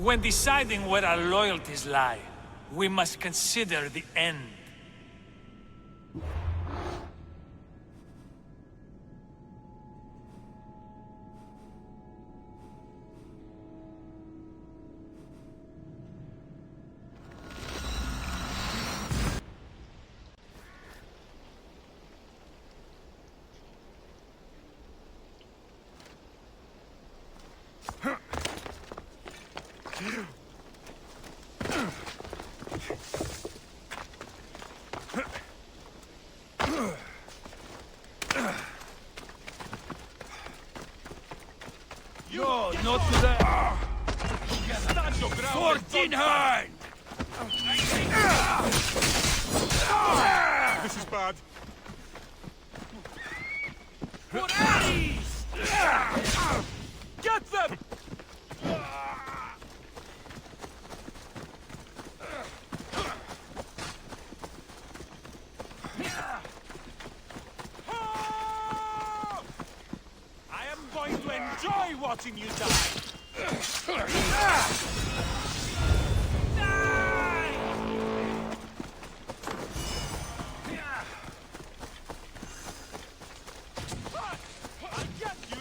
When deciding where our loyalties lie, we must consider the end. No, not to that. Sword in hand! This is bad. For Ares! Get them! I am going to enjoy watching you die. I get you.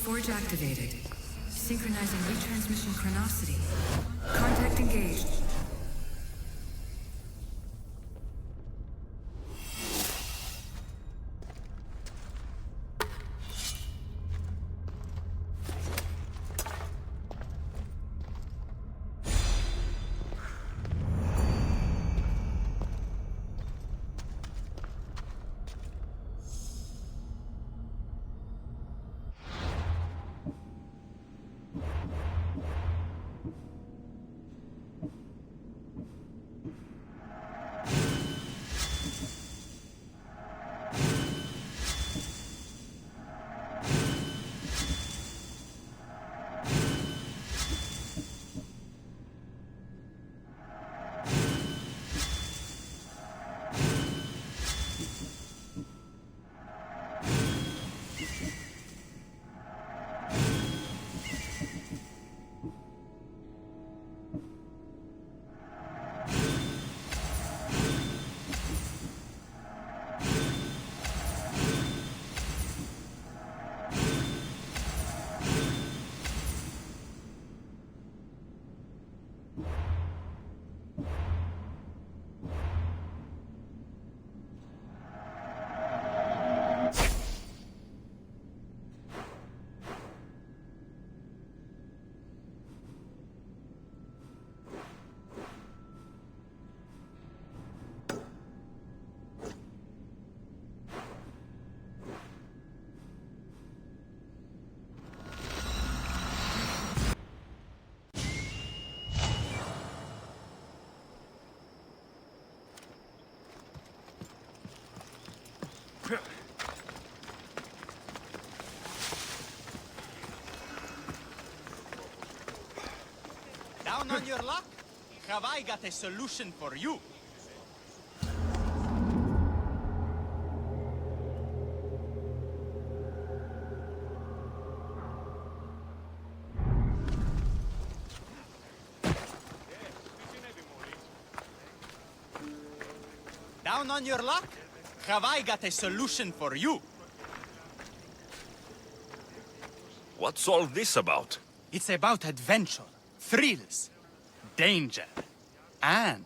Forge activated. Synchronizing retransmission chronicity. Contact engaged. Down on your luck? Have I got a solution for you? Down on your luck? Have I got a solution for you? What's all this about? It's about adventure, thrills, danger, and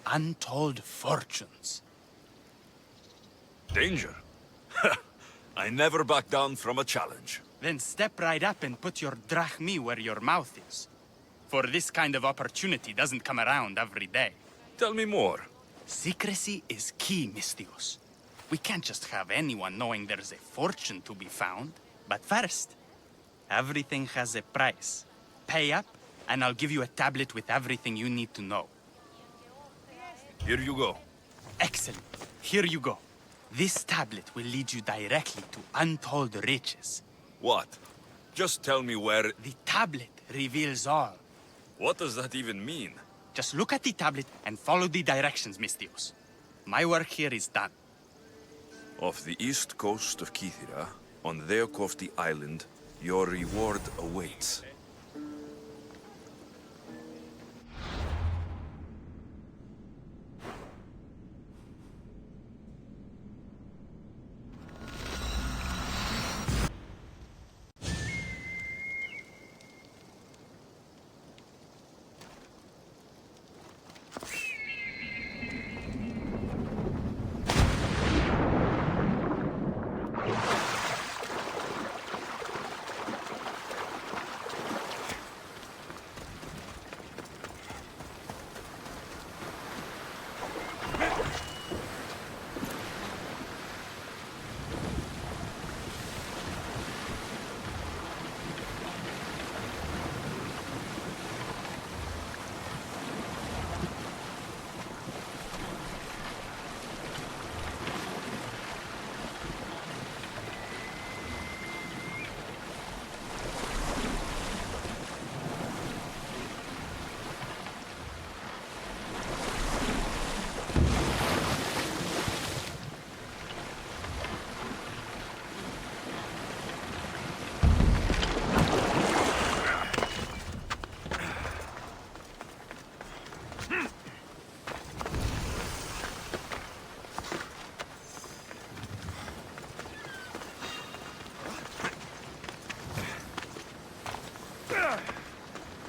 untold fortunes. Danger? I never back down from a challenge. Then step right up and put your drachmi where your mouth is. For this kind of opportunity doesn't come around every day. Tell me more. Secrecy is key, Mistios. We can't just have anyone knowing there's a fortune to be found. But first, everything has a price. Pay up, and I'll give you a tablet with everything you need to know. Here you go. Excellent. Here you go. This tablet will lead you directly to untold riches. What? Just tell me where... The tablet reveals all. What does that even mean? Just look at the tablet and follow the directions, Mistios. My work here is done. Off the east coast of Kithira, on Theokofti Island, your reward awaits.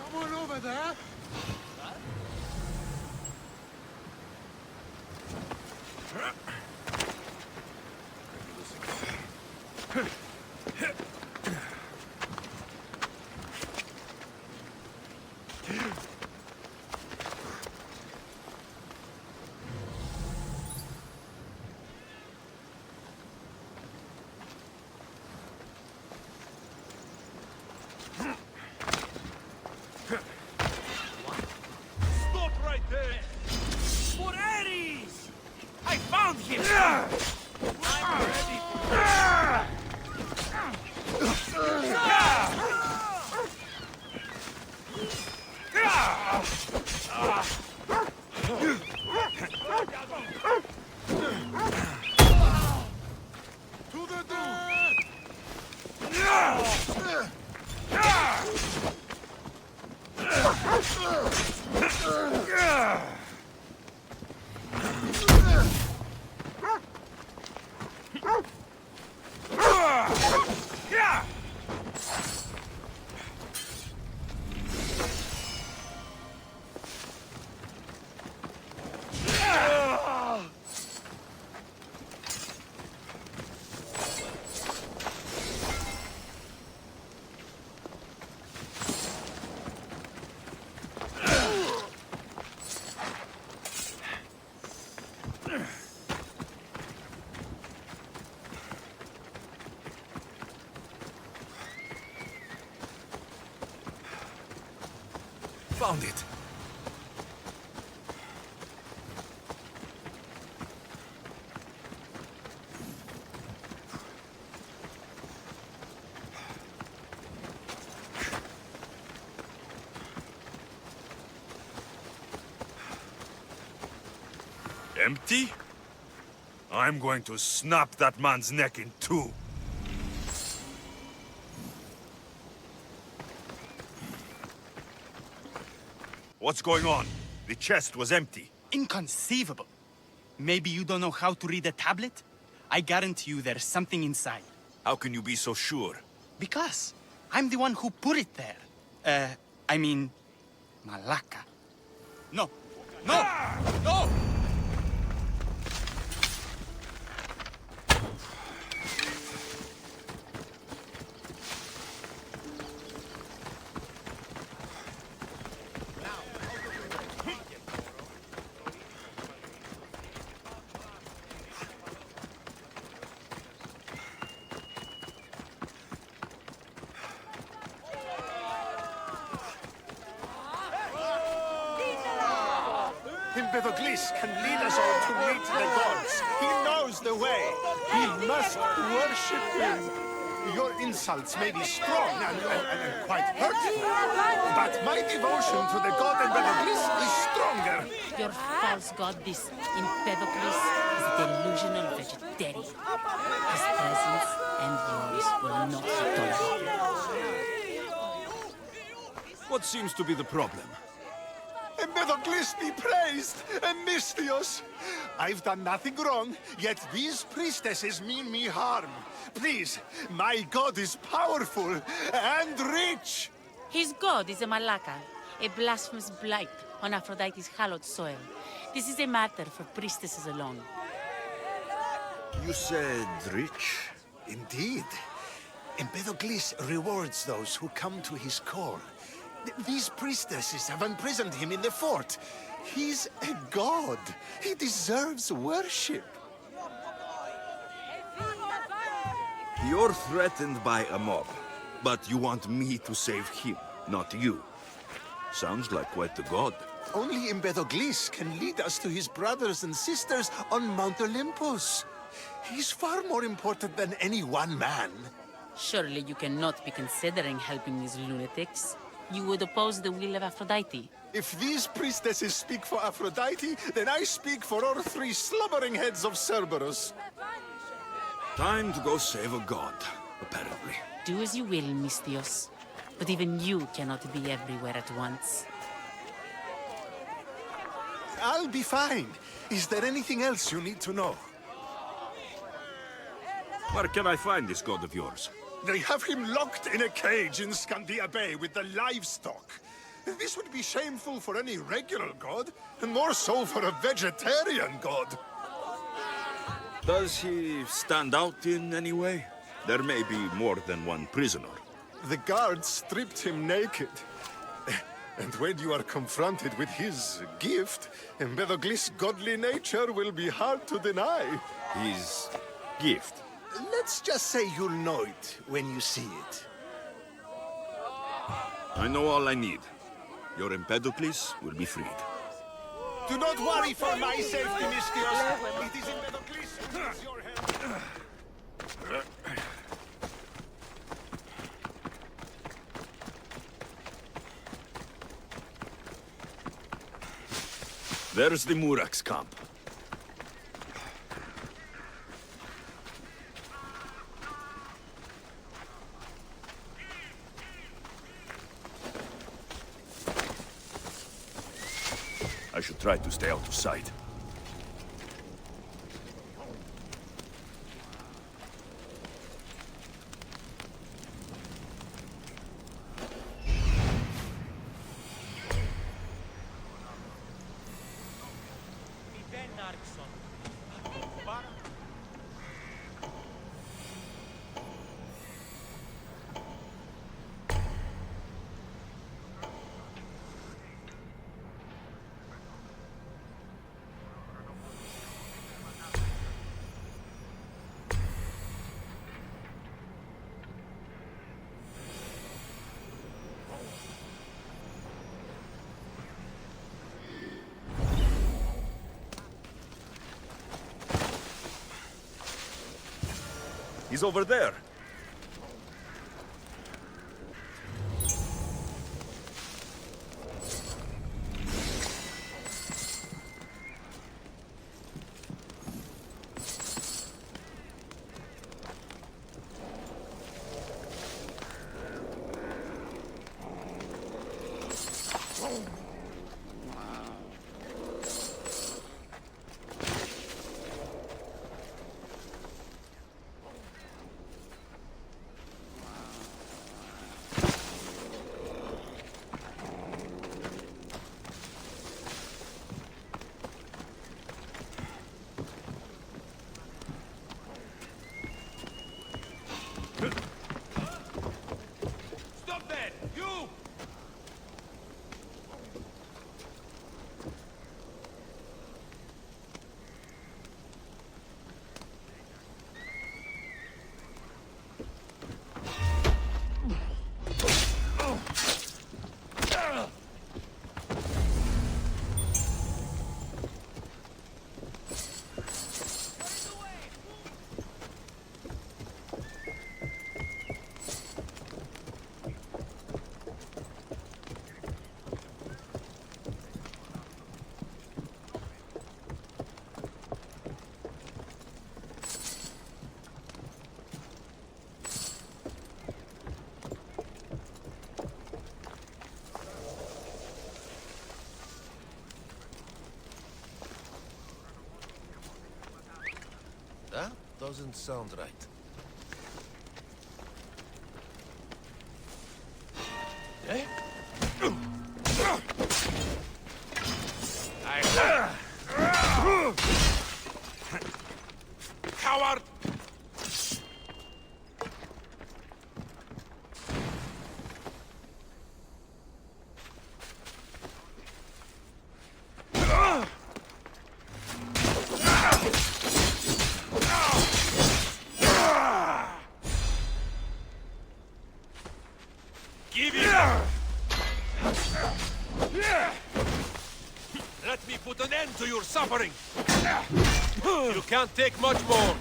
Someone over there? Stop right there! For Ares! I found him! I'm ready for To the dead! Found it. Empty? I'm going to snap that man's neck in two. What's going on? The chest was empty. Inconceivable. Maybe you don't know how to read a tablet? I guarantee you there's something inside. How can you be so sure? Because I'm the one who put it there. I mean, Malaka. No! No! No! Empedocles can lead us all to meet the gods. He knows the way. We must worship him. Your insults may be strong and quite hurtful, but my devotion to the god Empedocles is stronger. Your false god, this Empedocles, is a delusional vegetarian. His presence and yours will not be tolerated. What seems to be the problem? Empedocles be praised, and Misthios. I've done nothing wrong, yet these priestesses mean me harm. Please, my god is powerful and rich. His god is a Malaka, a blasphemous blight on Aphrodite's hallowed soil. This is a matter for priestesses alone. You said rich? Indeed. Empedocles rewards those who come to his call. These priestesses have imprisoned him in the fort. He's a god. He deserves worship. You're threatened by a mob, but you want me to save him, not you. Sounds like quite the god. Only Empedocles can lead us to his brothers and sisters on Mount Olympus. He's far more important than any one man. Surely you cannot be considering helping these lunatics. You would oppose the will of Aphrodite. If these priestesses speak for Aphrodite, then I speak for all three slumbering heads of Cerberus. Time to go save a god, apparently. Do as you will, Misthios. But even you cannot be everywhere at once. I'll be fine. Is there anything else you need to know? Where can I find this god of yours? They have him locked in a cage in Scandia Bay with the livestock. This would be shameful for any regular god, and more so for a vegetarian god. Does he stand out in any way? There may be more than one prisoner. The guards stripped him naked. And when you are confronted with his gift, Empedocles' godly nature will be hard to deny. His gift. Let's just say you'll know it when you see it. I know all I need. Your Empedocles will be freed. Do not worry for my safety, Misthios. It is Empedocles who needs your help. There's the Murak's camp. I should try to stay out of sight. He's over there. That doesn't sound right. Eh? Coward! Give it up! Let me put an end to your suffering! You can't take much more!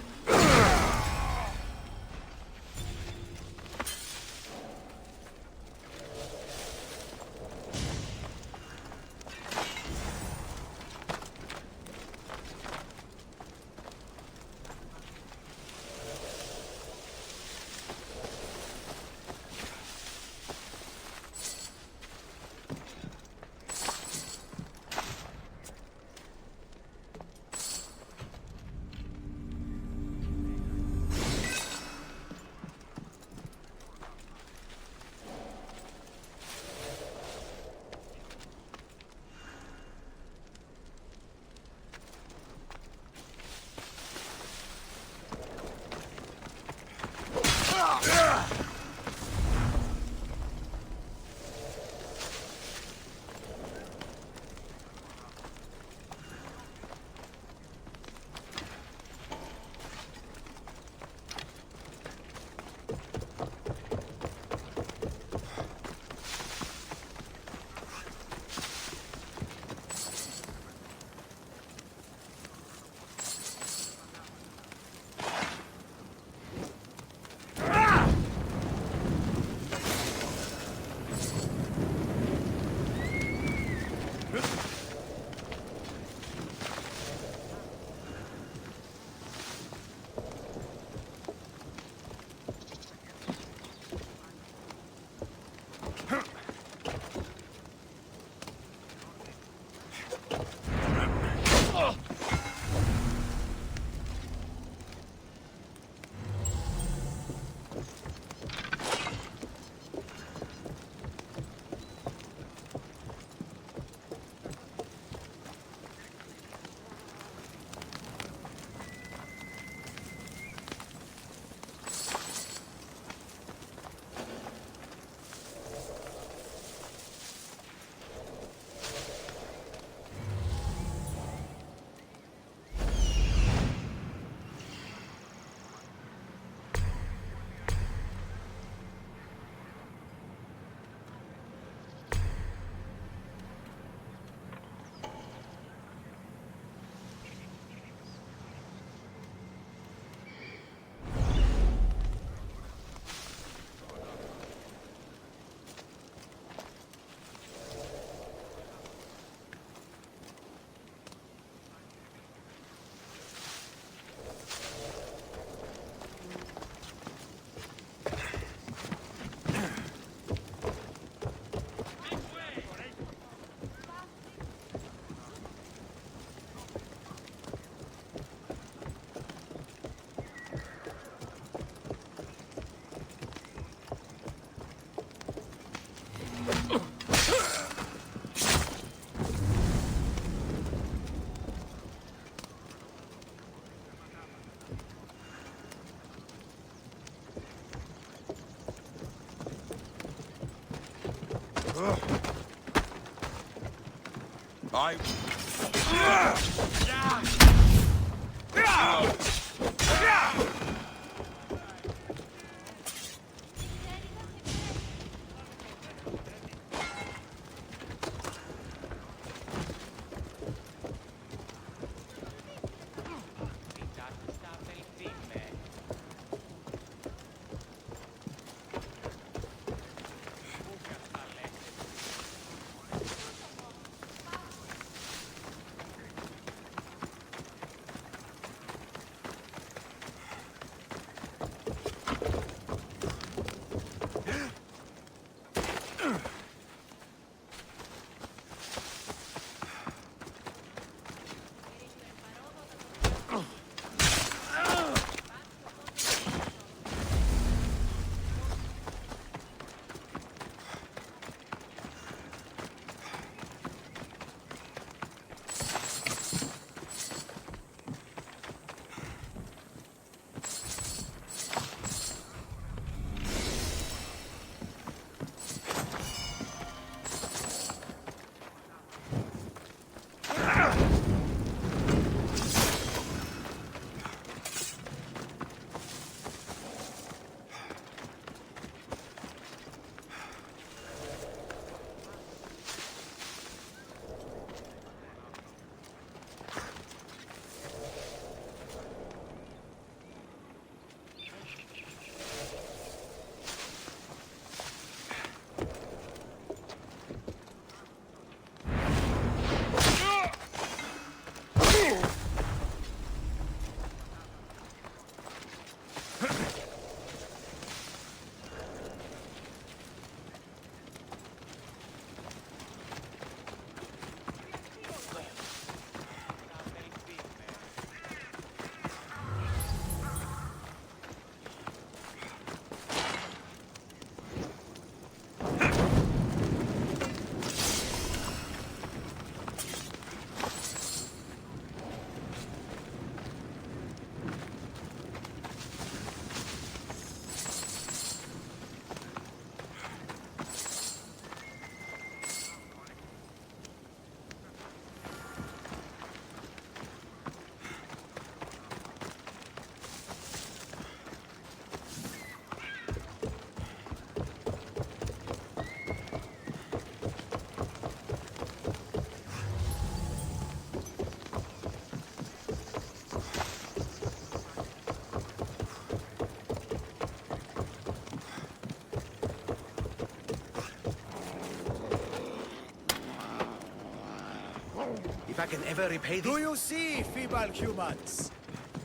If I can ever repay this... Do you see, feeble humans?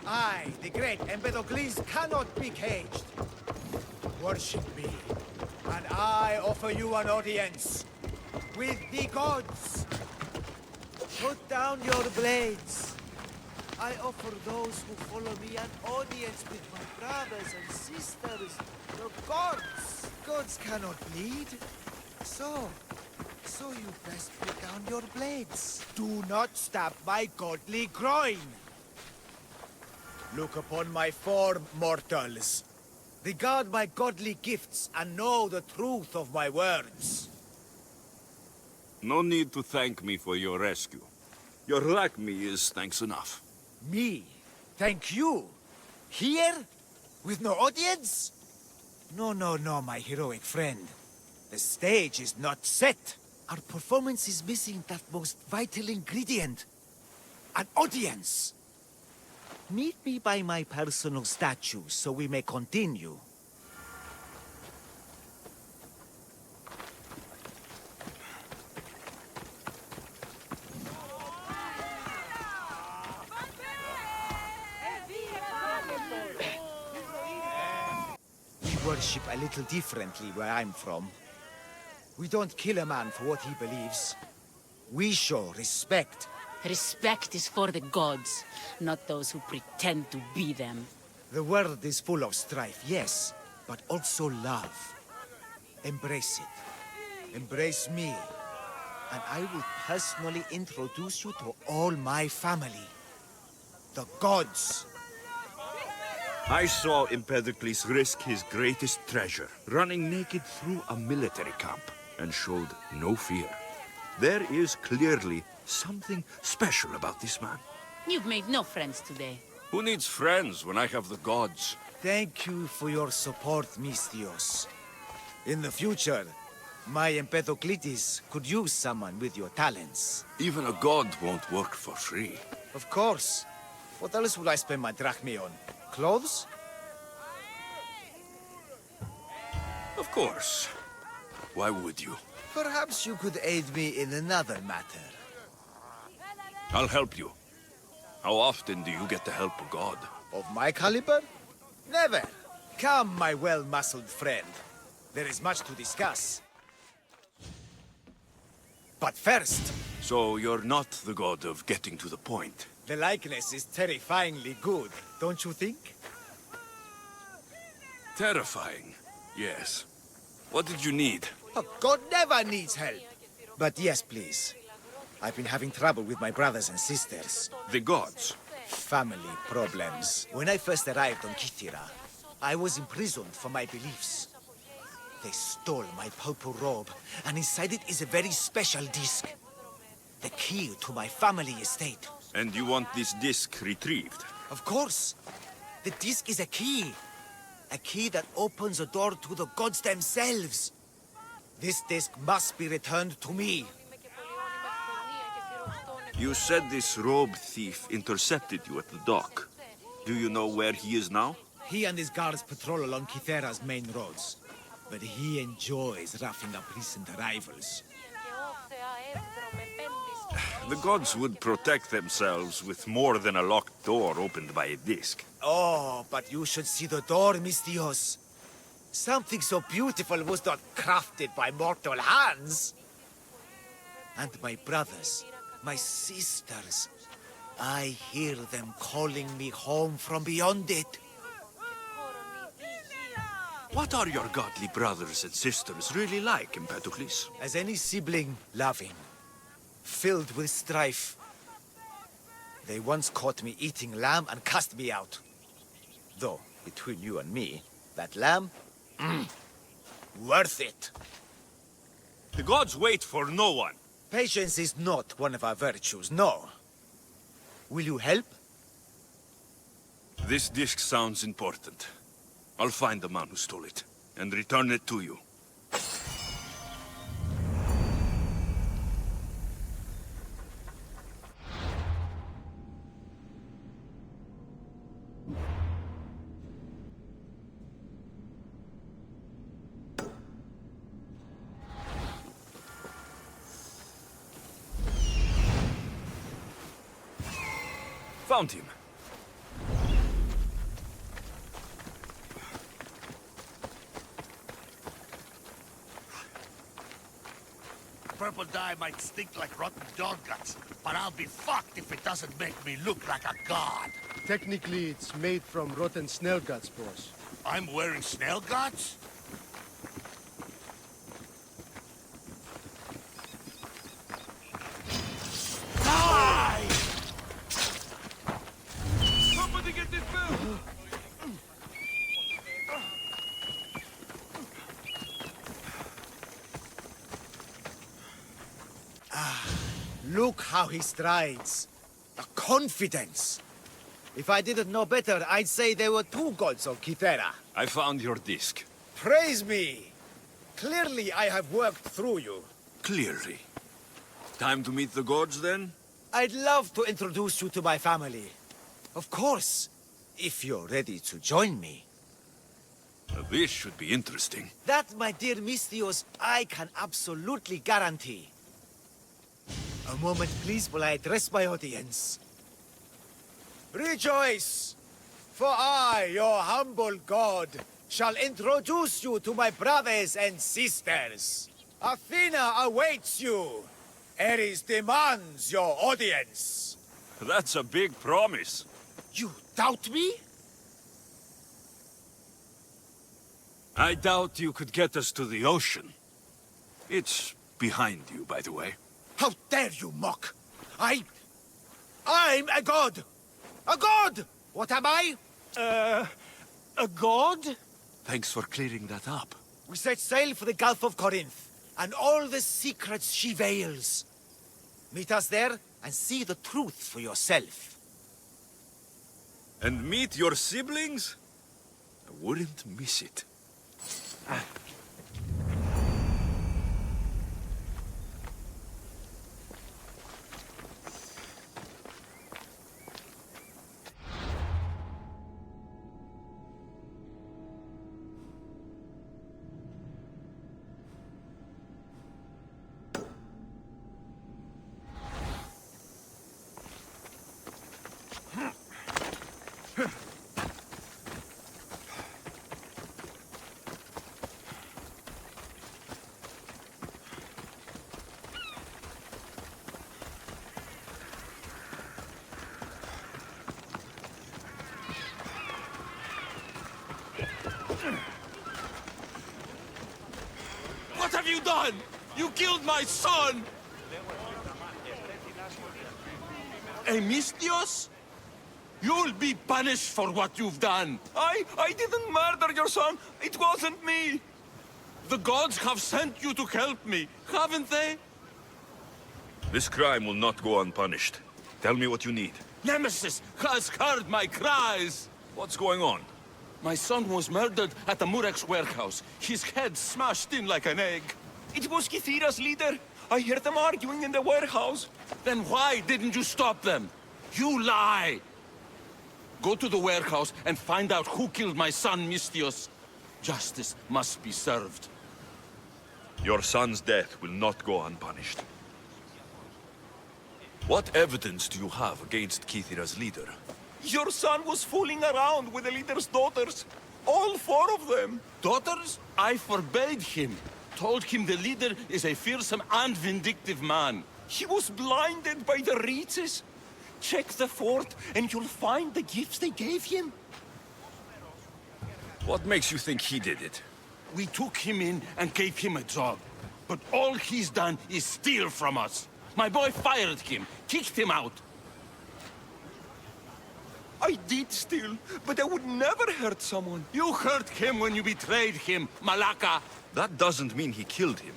I, the great Empedocles, cannot be caged. Worship me, and I offer you an audience with the gods. Put down your blades. I offer those who follow me an audience with my brothers and sisters, the gods. Gods cannot bleed. So you best put down your blades. Do not stab my godly groin. Look upon my form, mortals. Regard my godly gifts and know the truth of my words. No need to thank me for your rescue. Your lack me is thanks enough. Me? Thank you? Here? With no audience? No, my heroic friend. The stage is not set. Our performance is missing that most vital ingredient. An audience. Meet me by my personal statue so we may continue. We worship a little differently where I'm from. We don't kill a man for what he believes. We show respect. Respect is for the gods, not those who pretend to be them. The world is full of strife, yes, but also love. Embrace it. Embrace me. And I will personally introduce you to all my family. The gods. I saw Empedocles risk his greatest treasure, running naked through a military camp, and showed no fear. There is clearly something special about this man. You've made no friends today. Who needs friends when I have the gods? Thank you for your support, Misthios. In the future, my Empedocles could use someone with your talents. Even a god won't work for free. Of course. What else would I spend my drachmae on? Clothes? Of course. Why would you? Perhaps you could aid me in another matter. I'll help you. How often do you get the help of God? Of my caliber? Never. Come, my well-muscled friend. There is much to discuss. But first... So you're not the god of getting to the point. The likeness is terrifyingly good, don't you think? Terrifying, yes. What did you need? Oh, God never needs help. But yes, please. I've been having trouble with my brothers and sisters. The gods. Family problems. When I first arrived on Kythera, I was imprisoned for my beliefs. They stole my purple robe, and inside it is a very special disc. The key to my family estate. And you want this disc retrieved? Of course. The disc is a key. A key that opens a door to the gods themselves. This disc must be returned to me. You said this robe thief intercepted you at the dock. Do you know where he is now? He and his guards patrol along Kythera's main roads. But he enjoys roughing up recent arrivals. The gods would protect themselves with more than a locked door opened by a disc. Oh, but you should see the door, Misthios. Something so beautiful was not crafted by mortal hands. And my brothers, my sisters, I hear them calling me home from beyond it. What are your godly brothers and sisters really like, Empedocles? As any sibling, loving, filled with strife. They once caught me eating lamb and cast me out. Though, between you and me, that lamb, worth it. The gods wait for no one. Patience is not one of our virtues, no. Will you help? This disc sounds important. I'll find the man who stole it, and return it to you. found him. Purple dye might stink like rotten dog guts, but I'll be fucked if it doesn't make me look like a god. Technically, it's made from rotten snail guts, boss. I'm wearing snail guts? Die! Somebody get this bill! Look how he strides. The confidence. If I didn't know better, I'd say there were two gods of Kythera. I found your disc. Praise me! Clearly I have worked through you. Clearly. Time to meet the gods, then? I'd love to introduce you to my family. Of course, if you're ready to join me. This should be interesting. That, my dear Misthios, I can absolutely guarantee. A moment, please, while I address my audience. Rejoice! For I, your humble god, shall introduce you to my brothers and sisters. Athena awaits you. Ares demands your audience. That's a big promise. You doubt me? I doubt you could get us to the ocean. It's behind you, by the way. How dare you mock? I'm a god! A god! What am I? A god? Thanks for clearing that up. We set sail for the Gulf of Corinth, and all the secrets she veils. Meet us there, and see the truth for yourself. And meet your siblings? I wouldn't miss it. What have you done? You killed my son! Misthios? You'll be punished for what you've done. I didn't murder your son. It wasn't me. The gods have sent you to help me, haven't they? This crime will not go unpunished. Tell me what you need. Nemesis has heard my cries. What's going on? My son was murdered at the Murex warehouse. His head smashed in like an egg. It was Kythera's leader. I heard them arguing in the warehouse. Then why didn't you stop them? You lie! Go to the warehouse and find out who killed my son, Misthios. Justice must be served. Your son's death will not go unpunished. What evidence do you have against Kythera's leader? Your son was fooling around with the leader's daughters. All 4 of them. Daughters? I forbade him. Told him the leader is a fearsome and vindictive man. He was blinded by the reaches. Check the fort and you'll find the gifts they gave him. What makes you think he did it? We took him in and gave him a job. But all he's done is steal from us. My boy fired him, kicked him out. I did steal, but I would never hurt someone. You hurt him when you betrayed him, Malaka. That doesn't mean he killed him.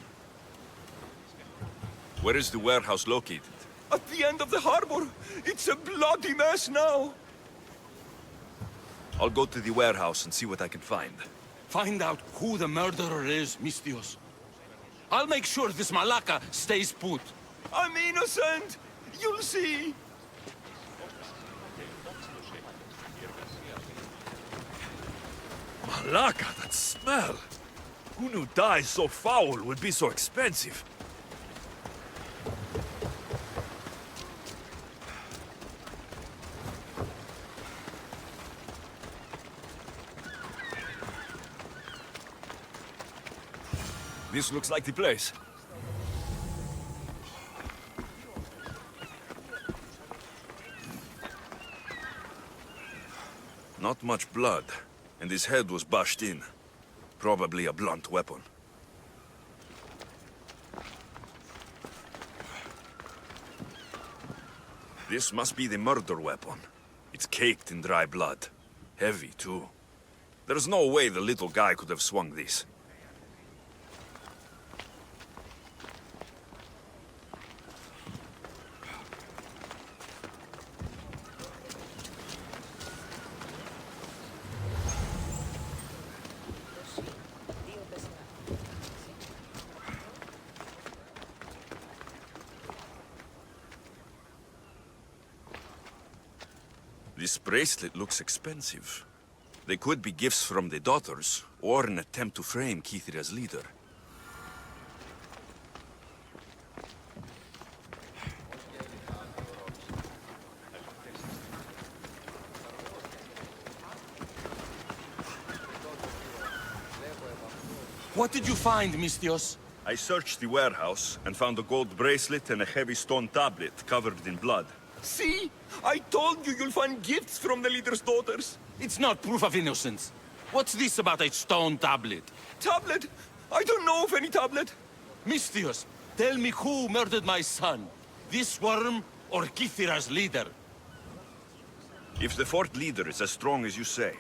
Where is the warehouse located? At the end of the harbor. It's a bloody mess now. I'll go to the warehouse and see what I can find. Find out who the murderer is, Misthios. I'll make sure this Malaka stays put. I'm innocent. You'll see. Malaka, that smell! Who knew dye so foul would be so expensive? This looks like the place. Not much blood, and his head was bashed in. Probably a blunt weapon. This must be the murder weapon. It's caked in dry blood. Heavy, too. There's no way the little guy could have swung this. This bracelet looks expensive. They could be gifts from the daughters, or an attempt to frame Kithira's leader. What did you find, Mistios? I searched the warehouse and found a gold bracelet and a heavy stone tablet covered in blood. See? I told you you'll find gifts from the leader's daughters. It's not proof of innocence. What's this about a stone tablet? Tablet? I don't know of any tablet. Mistios, tell me who murdered my son. This worm or Kithira's leader? If the fort leader is as strong as you say,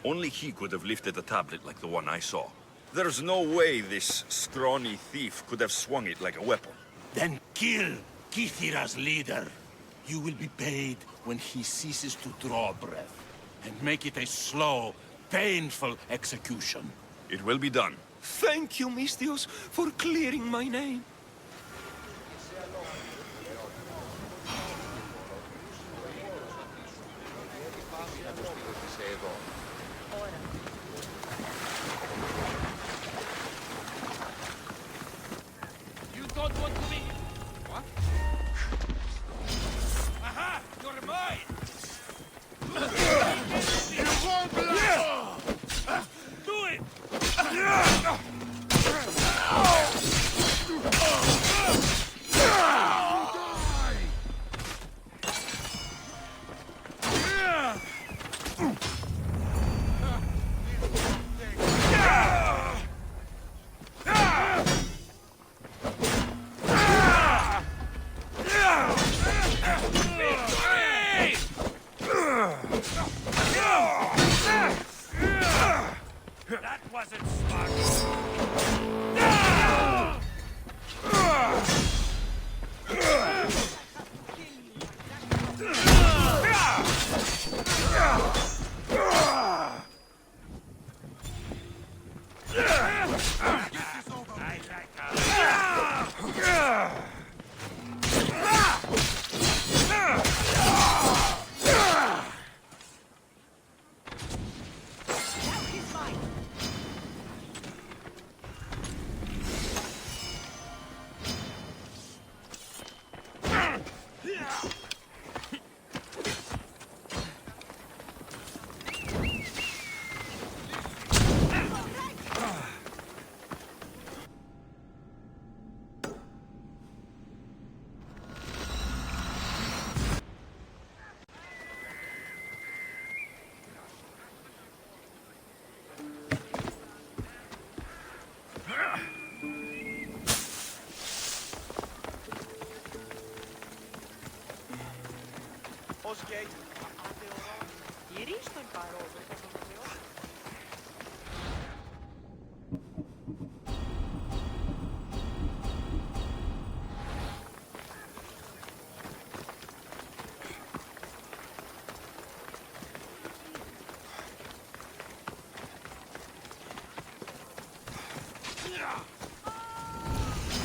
only he could have lifted a tablet like the one I saw. There's no way this scrawny thief could have swung it like a weapon. Then kill Kithira's leader. You will be paid when he ceases to draw breath. And make it a slow, painful execution. It will be done. Thank you, Mistios, for clearing my name. You don't want to be... What? Aha! You're mine! You won't do it! That wasn't smart.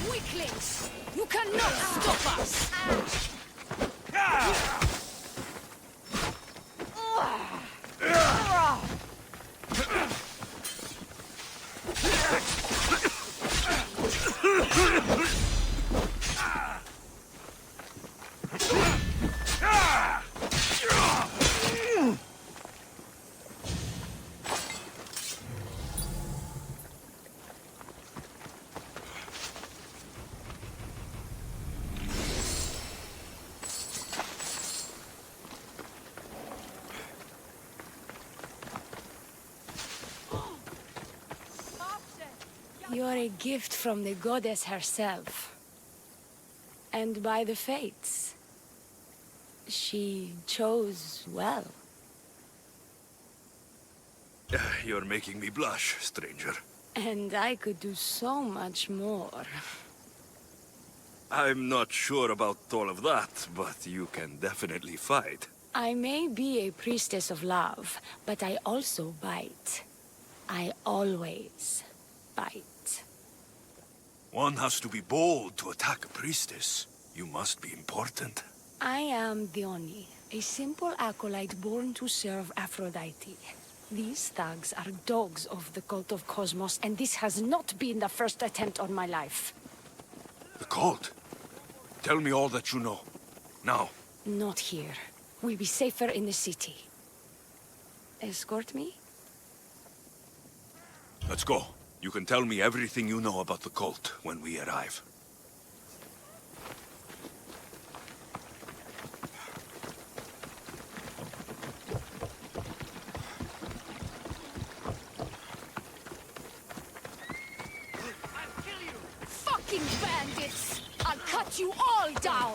Weaklings! You cannot stop us! You're a gift from the goddess herself. And by the fates. She chose well. You're making me blush, stranger. And I could do so much more. I'm not sure about all of that, but you can definitely fight. I may be a priestess of love, but I also bite. I always bite. One has to be bold to attack a priestess. You must be important. I am Dione, a simple acolyte born to serve Aphrodite. These thugs are dogs of the cult of Cosmos, and this has not been the first attempt on my life. The cult? Tell me all that you know. Now. Not here. We'll be safer in the city. Escort me? Let's go. You can tell me everything you know about the cult when we arrive. Fucking bandits! I'll cut you all down!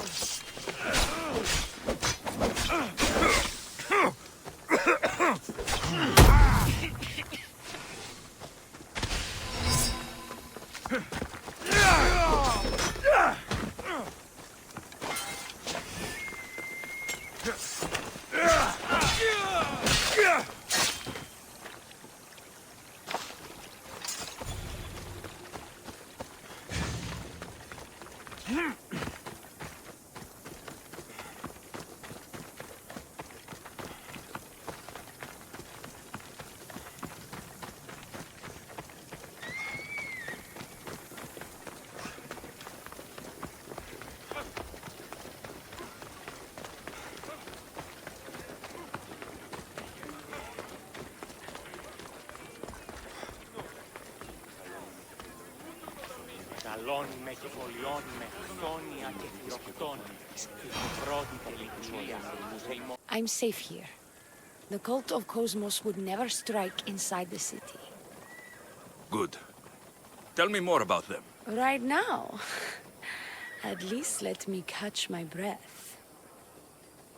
I'm safe here. The cult of Cosmos would never strike inside the city. Good. Tell me more about them. Right now? At least let me catch my breath.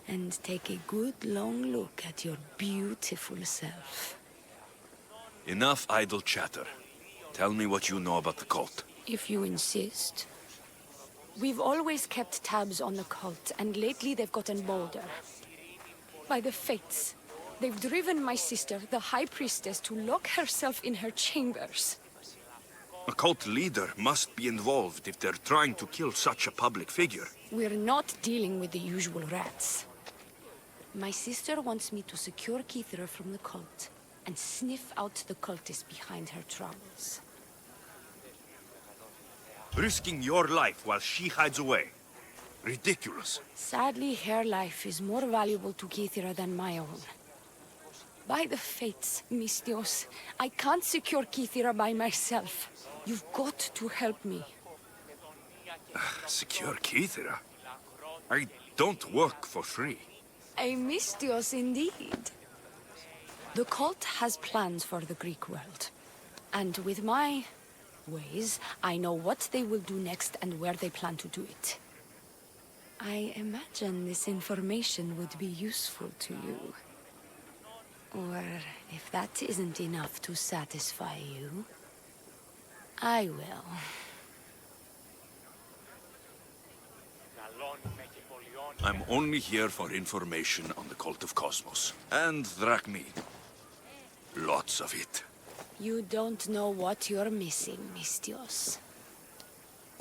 And take a good long look at your beautiful self. Enough idle chatter. Tell me what you know about the cult. If you insist. We've always kept tabs on the cult, and lately they've gotten bolder. By the fates, they've driven my sister, the High Priestess, to lock herself in her chambers. A cult leader must be involved if they're trying to kill such a public figure. We're not dealing with the usual rats. My sister wants me to secure Kithra from the cult, and sniff out the cultists behind her troubles. Risking your life while she hides away. Ridiculous. Sadly, her life is more valuable to Kithra than my own. By the fates, Mistios, I can't secure Kithra by myself. You've got to help me. Secure Kithra? I don't work for free. A Mistios indeed. The cult has plans for the Greek world. And with my ways, I know what they will do next and where they plan to do it. I imagine this information would be useful to you. Or if that isn't enough to satisfy you, I will. I'm only here for information on the cult of Cosmos. And Drachmid. Lots of it. You don't know what you're missing, Mistios.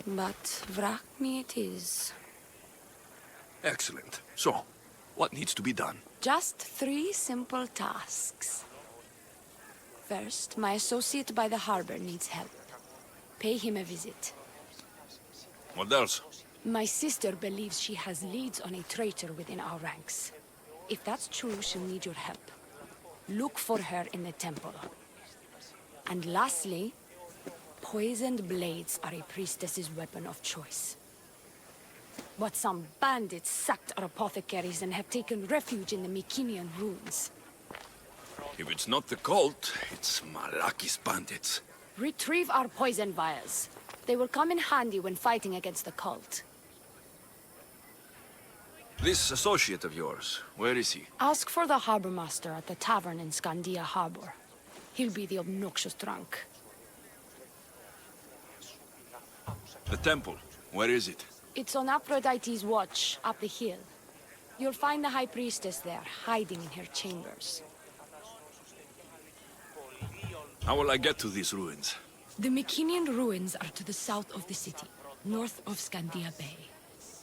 But Vrachmi it is. Excellent. So, what needs to be done? Just 3 simple tasks. First, my associate by the harbor needs help. Pay him a visit. What else? My sister believes she has leads on a traitor within our ranks. If that's true, she'll need your help. Look for her in the temple. And lastly, poisoned blades are a priestess's weapon of choice. But some bandits sacked our apothecaries and have taken refuge in the Mycenaean ruins. If it's not the cult, it's Malakis bandits. Retrieve our poison vials. They will come in handy when fighting against the cult. This associate of yours, where is he? Ask for the harbor master at the tavern in Scandia Harbor. He'll be the obnoxious drunk. The temple, where is it? It's on Aphrodite's watch, up the hill. You'll find the High Priestess there, hiding in her chambers. How will I get to these ruins? The Mycenian ruins are to the south of the city, north of Scandia Bay.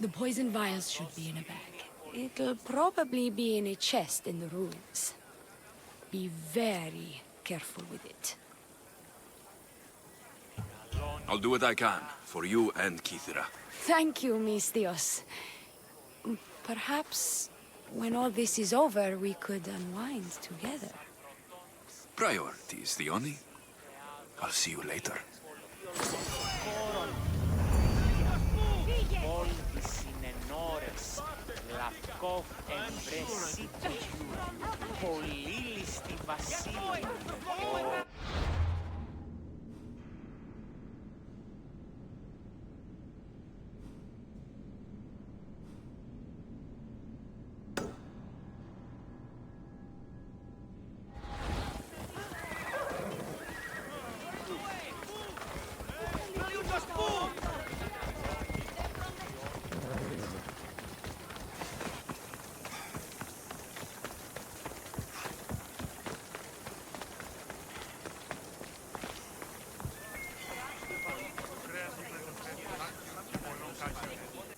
The poison vials should be in a bag. It'll probably be in a chest in the ruins. Be very careful with it. I'll do what I can, for you and Kithira. Thank you, Mistios. Perhaps, when all this is over, we could unwind together. Priorities, Theoni. I'll see you later.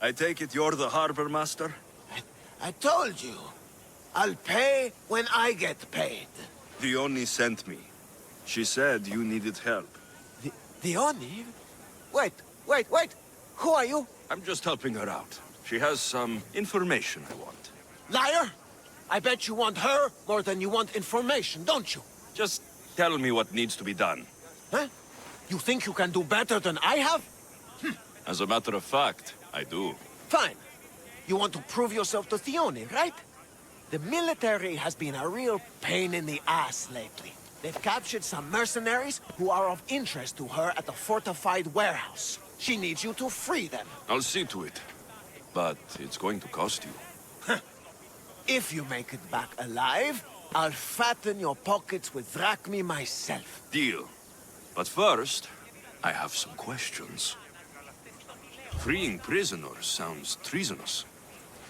I take it you're the harbor master? I told you. I'll pay when I get paid. Theoni sent me. She said you needed help. Theoni? Wait. Who are you? I'm just helping her out. She has some information I want. Liar! I bet you want her more than you want information, don't you? Just tell me what needs to be done. Huh? You think you can do better than I have? As a matter of fact, I do. Fine. You want to prove yourself to Theoni, right? The military has been a real pain in the ass lately. They've captured some mercenaries who are of interest to her at the fortified warehouse. She needs you to free them. I'll see to it. But it's going to cost you. If you make it back alive, I'll fatten your pockets with drachmi myself. Deal. But first, I have some questions. Freeing prisoners sounds treasonous.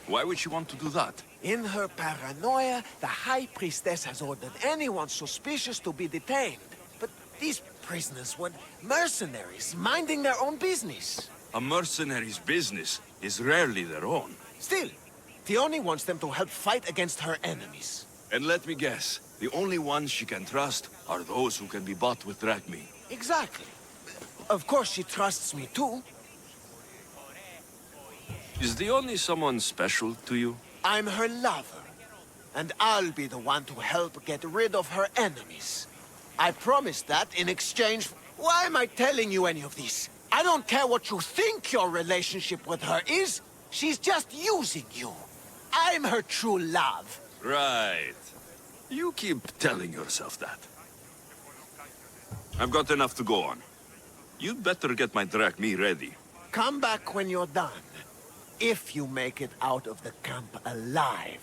Why would she want to do that? In her paranoia, the High Priestess has ordered anyone suspicious to be detained. But these prisoners were mercenaries, minding their own business. A mercenary's business is rarely their own. Still, Theoni wants them to help fight against her enemies. And let me guess, the only ones she can trust are those who can be bought with drachmi. Exactly. Of course she trusts me too. Is Theoni someone special to you? I'm her lover, and I'll be the one to help get rid of her enemies. I promised that in exchange. Why am I telling you any of this? I don't care what you think your relationship with her is. She's just using you. I'm her true love. Right. You keep telling yourself that. I've got enough to go on. You'd better get my drachmi ready. Come back when you're done. If you make it out of the camp alive.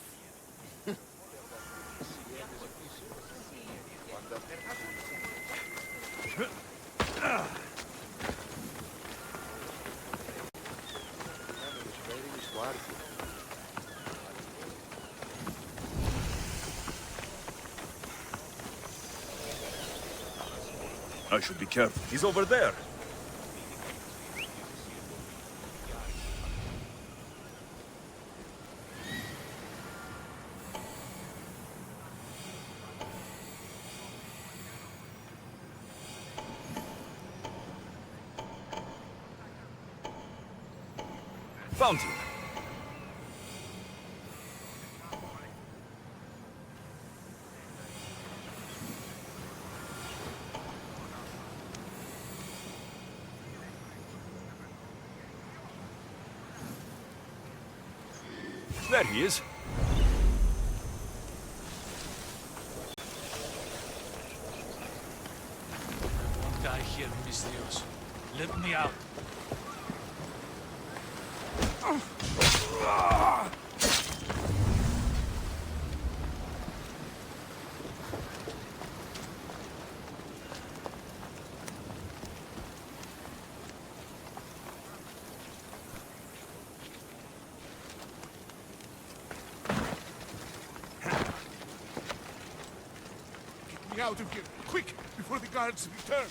I should be careful. He's over there. Found him. There he is. Won't I here, Mistios. Let me out. Get me out of here, quick, before the guards return.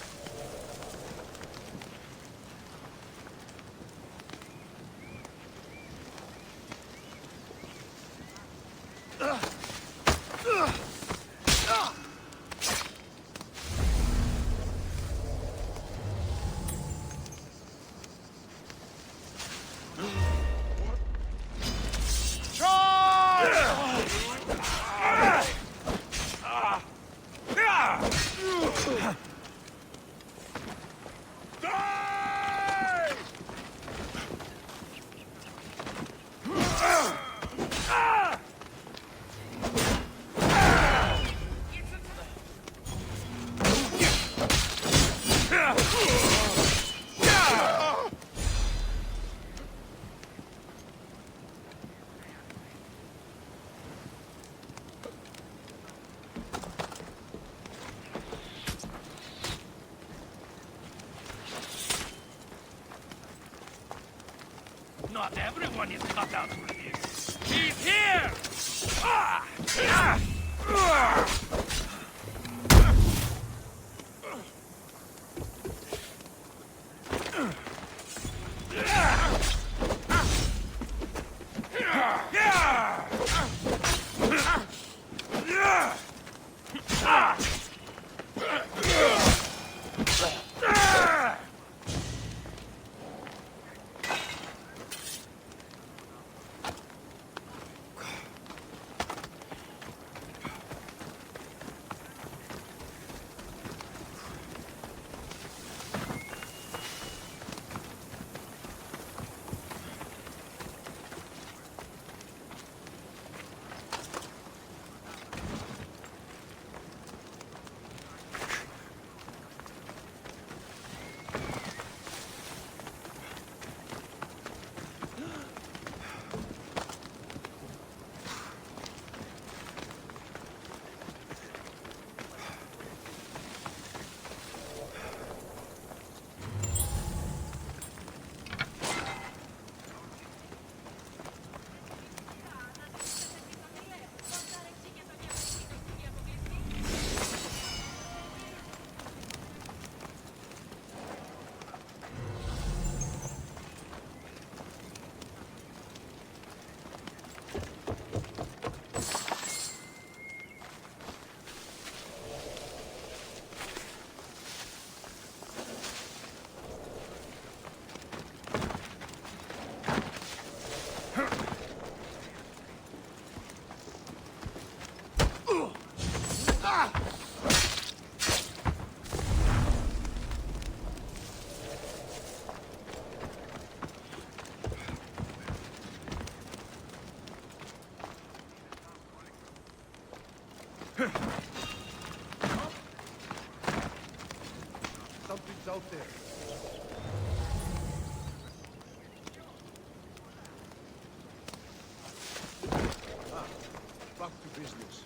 Not everyone is cut out for this. He's here! Ah! Ah! Ah! Something's out there. Back to business.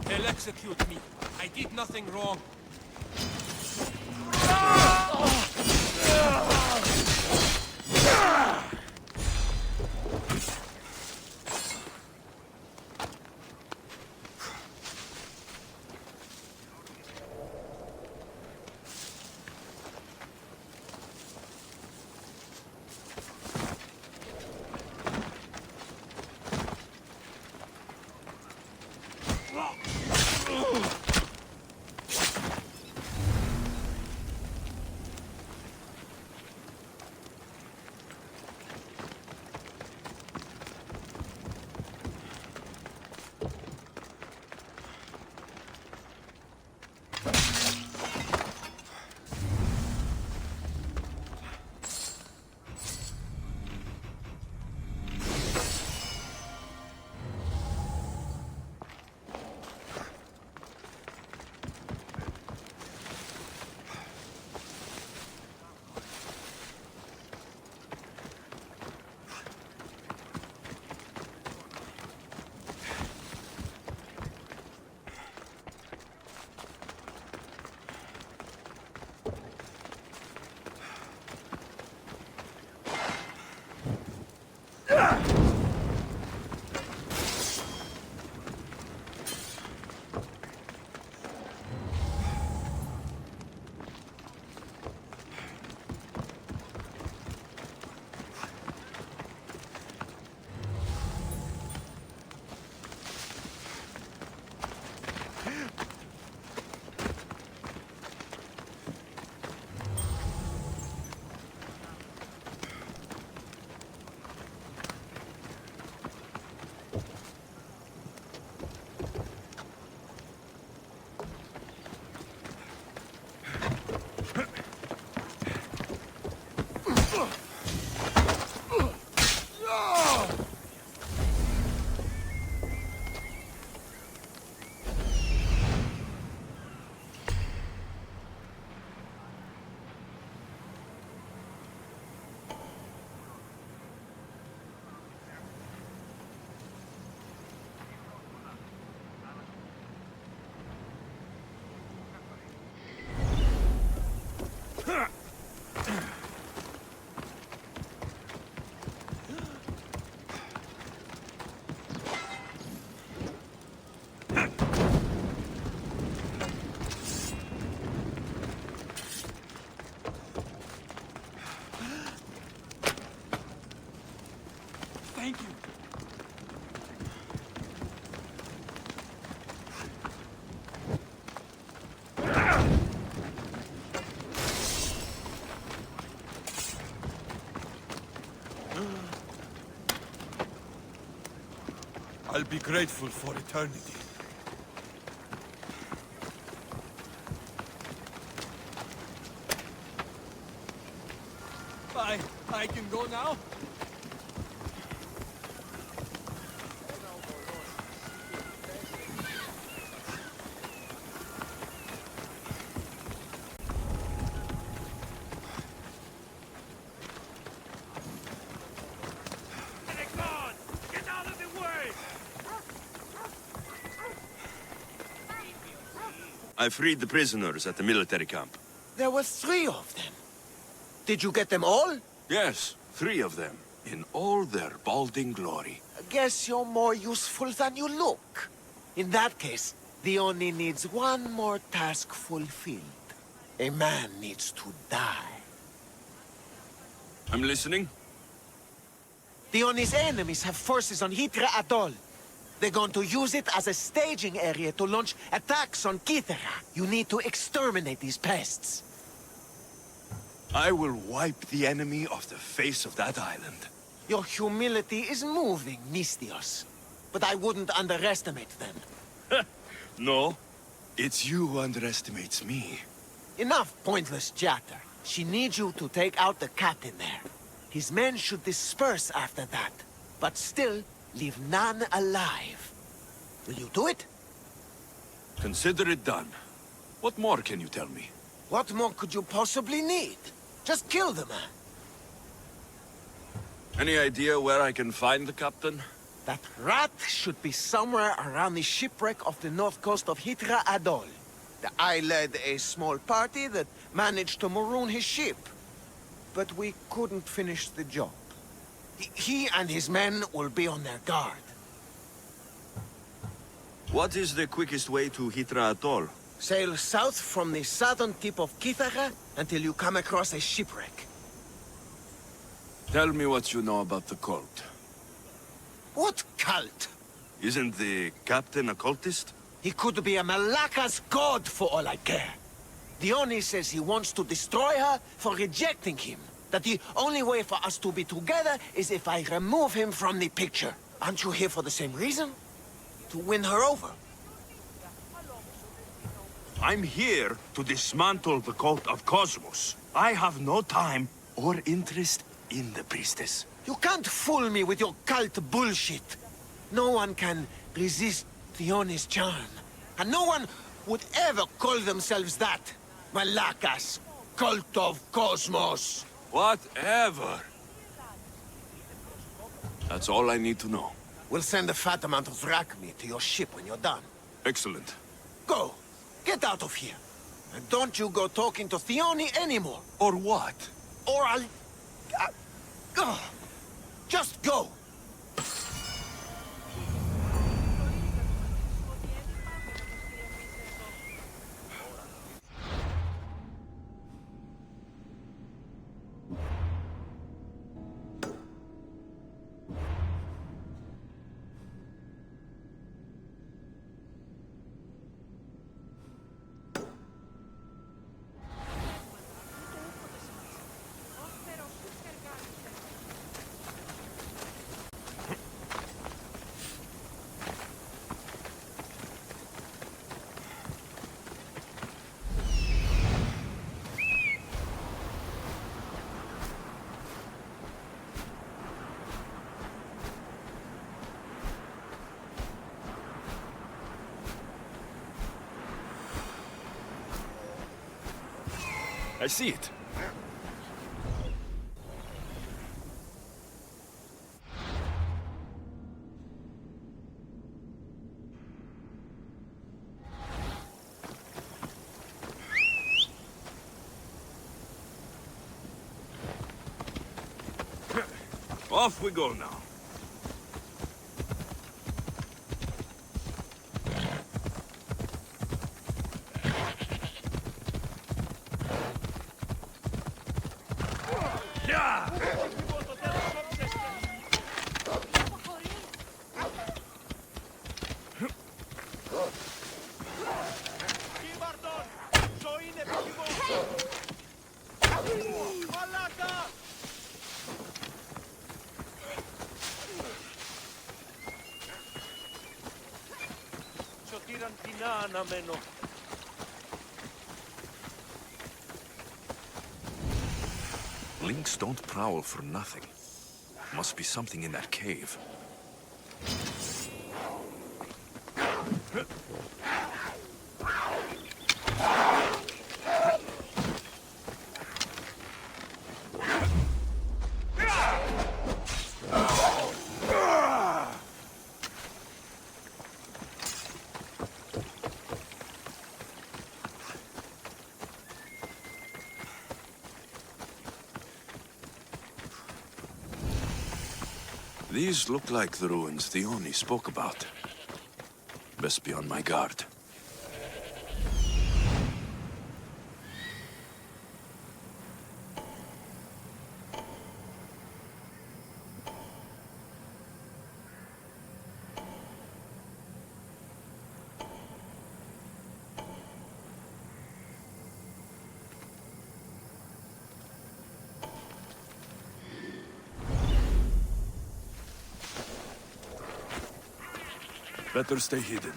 They'll execute me. I did nothing wrong. Thank you. I'll be grateful for eternity. I can go now? Get out of the way! I freed the prisoners at the military camp. There were 3 of them. Did you get them all? Yes, 3 of them, in all their balding glory. I guess you're more useful than you look. In that case, the Oni needs one more task fulfilled. A man needs to die. I'm listening. The Oni's enemies have forces on Hitra Atoll. They're going to use it as a staging area to launch attacks on Kithara. You need to exterminate these pests. I will wipe the enemy off the face of that island. Your humility is moving, Mistios. But I wouldn't underestimate them. No, it's you who underestimates me. Enough pointless chatter. She needs you to take out the captain there. His men should disperse after that, but still leave none alive. Will you do it? Consider it done. What more can you tell me? What more could you possibly need? Just kill the man. Any idea where I can find the captain? That rat should be somewhere around the shipwreck off the north coast of Hitra Atoll. I led a small party that managed to maroon his ship. But we couldn't finish the job. He and his men will be on their guard. What is the quickest way to Hitra Atoll? Sail south from the southern tip of Kithara until you come across a shipwreck. Tell me what you know about the cult. What cult? Isn't the captain a cultist? He could be a Malaka's god for all I care. The Oni says he wants to destroy her for rejecting him. That the only way for us to be together is if I remove him from the picture. Aren't you here for the same reason? To win her over? I'm here to dismantle the cult of Cosmos. I have no time or interest in the priestess. You can't fool me with your cult bullshit. No one can resist the Oni's charm. And no one would ever call themselves that. Malaka's cult of Cosmos. Whatever. That's all I need to know. We'll send a fat amount of rack meat to your ship when you're done. Excellent. Go. Get out of here. And don't you go talking to Theoni anymore. Or what? Or I'll... just go. I see it. Off we go now. Lynx don't prowl for nothing. Must be something in that cave. These look like the ruins Theoni spoke about. Best be on my guard. Better stay hidden.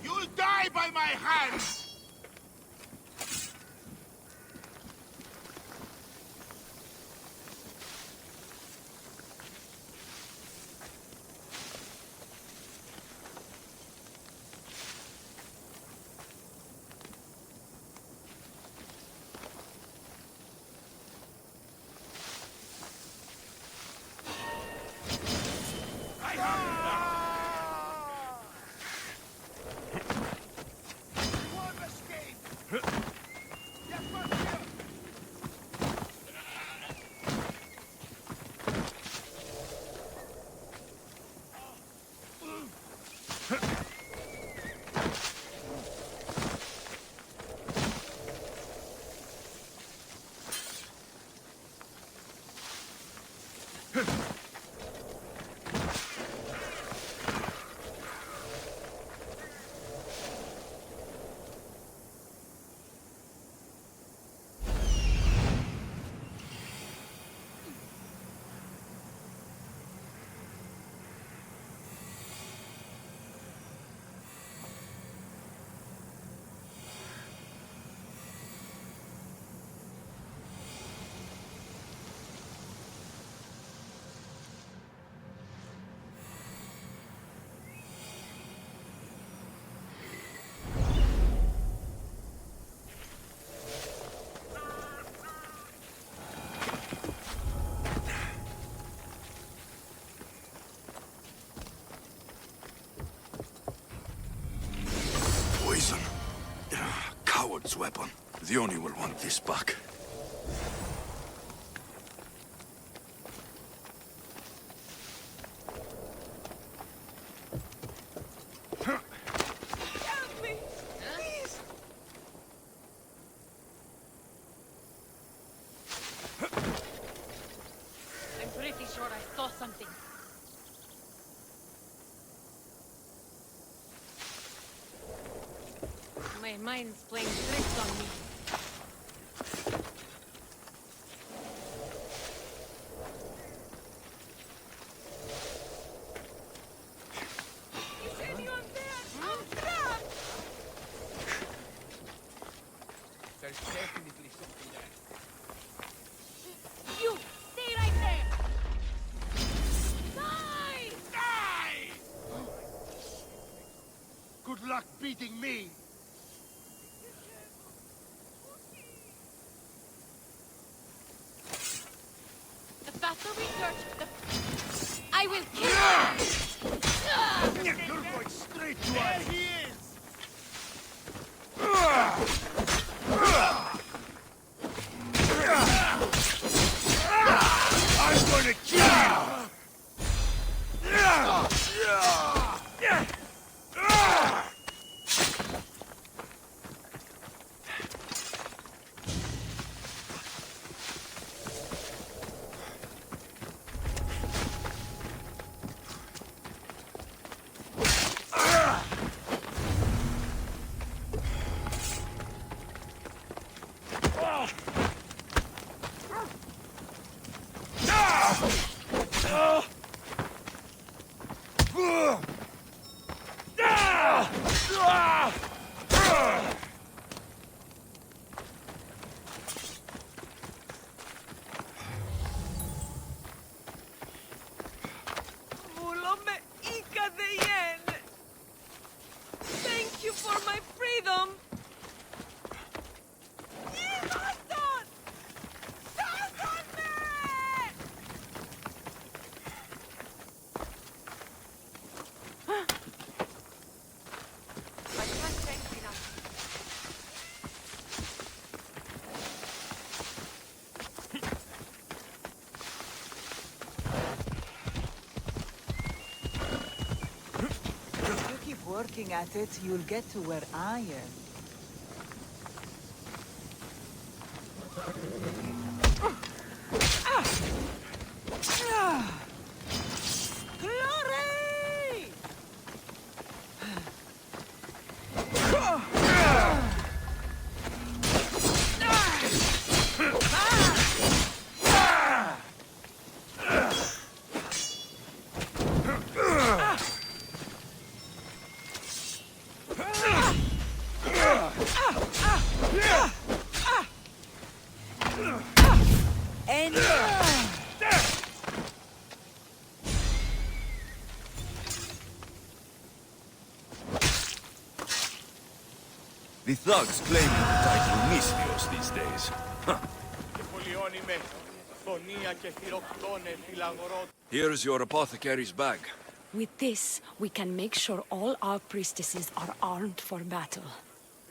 You'll die by my hands! Poison. Coward's weapon. The only will want this back. I'm pretty sure I something. My mind's playing tricks on me. Is anyone there? I'm trapped! There's definitely something there. You! Stay right there! Die! Die! Good luck beating me! The faster we search, the... I will kill you! You're going straight to us! There he is! I'm gonna kill you! Thank you for my freedom! Working at it, you'll get to where I am. Glory! The thugs claiming the title Misthios these days. Huh. Here's your apothecary's bag. With this, we can make sure all our priestesses are armed for battle.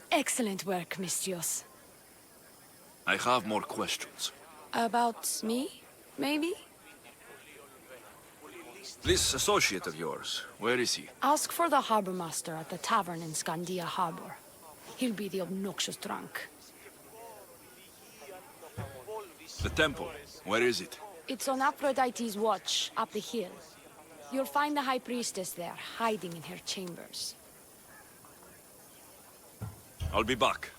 Excellent work, Mistios. I have more questions. About me, maybe? This associate of yours, where is he? Ask for the harbor master at the tavern in Scandia Harbor. He'll be the obnoxious drunk. The temple, where is it? It's on Aphrodite's watch, up the hill. You'll find the high priestess there, hiding in her chambers. I'll be back.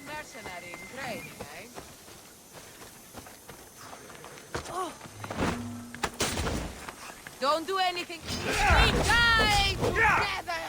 Mercenary in training, eh? Oh. Don't do anything. We die together!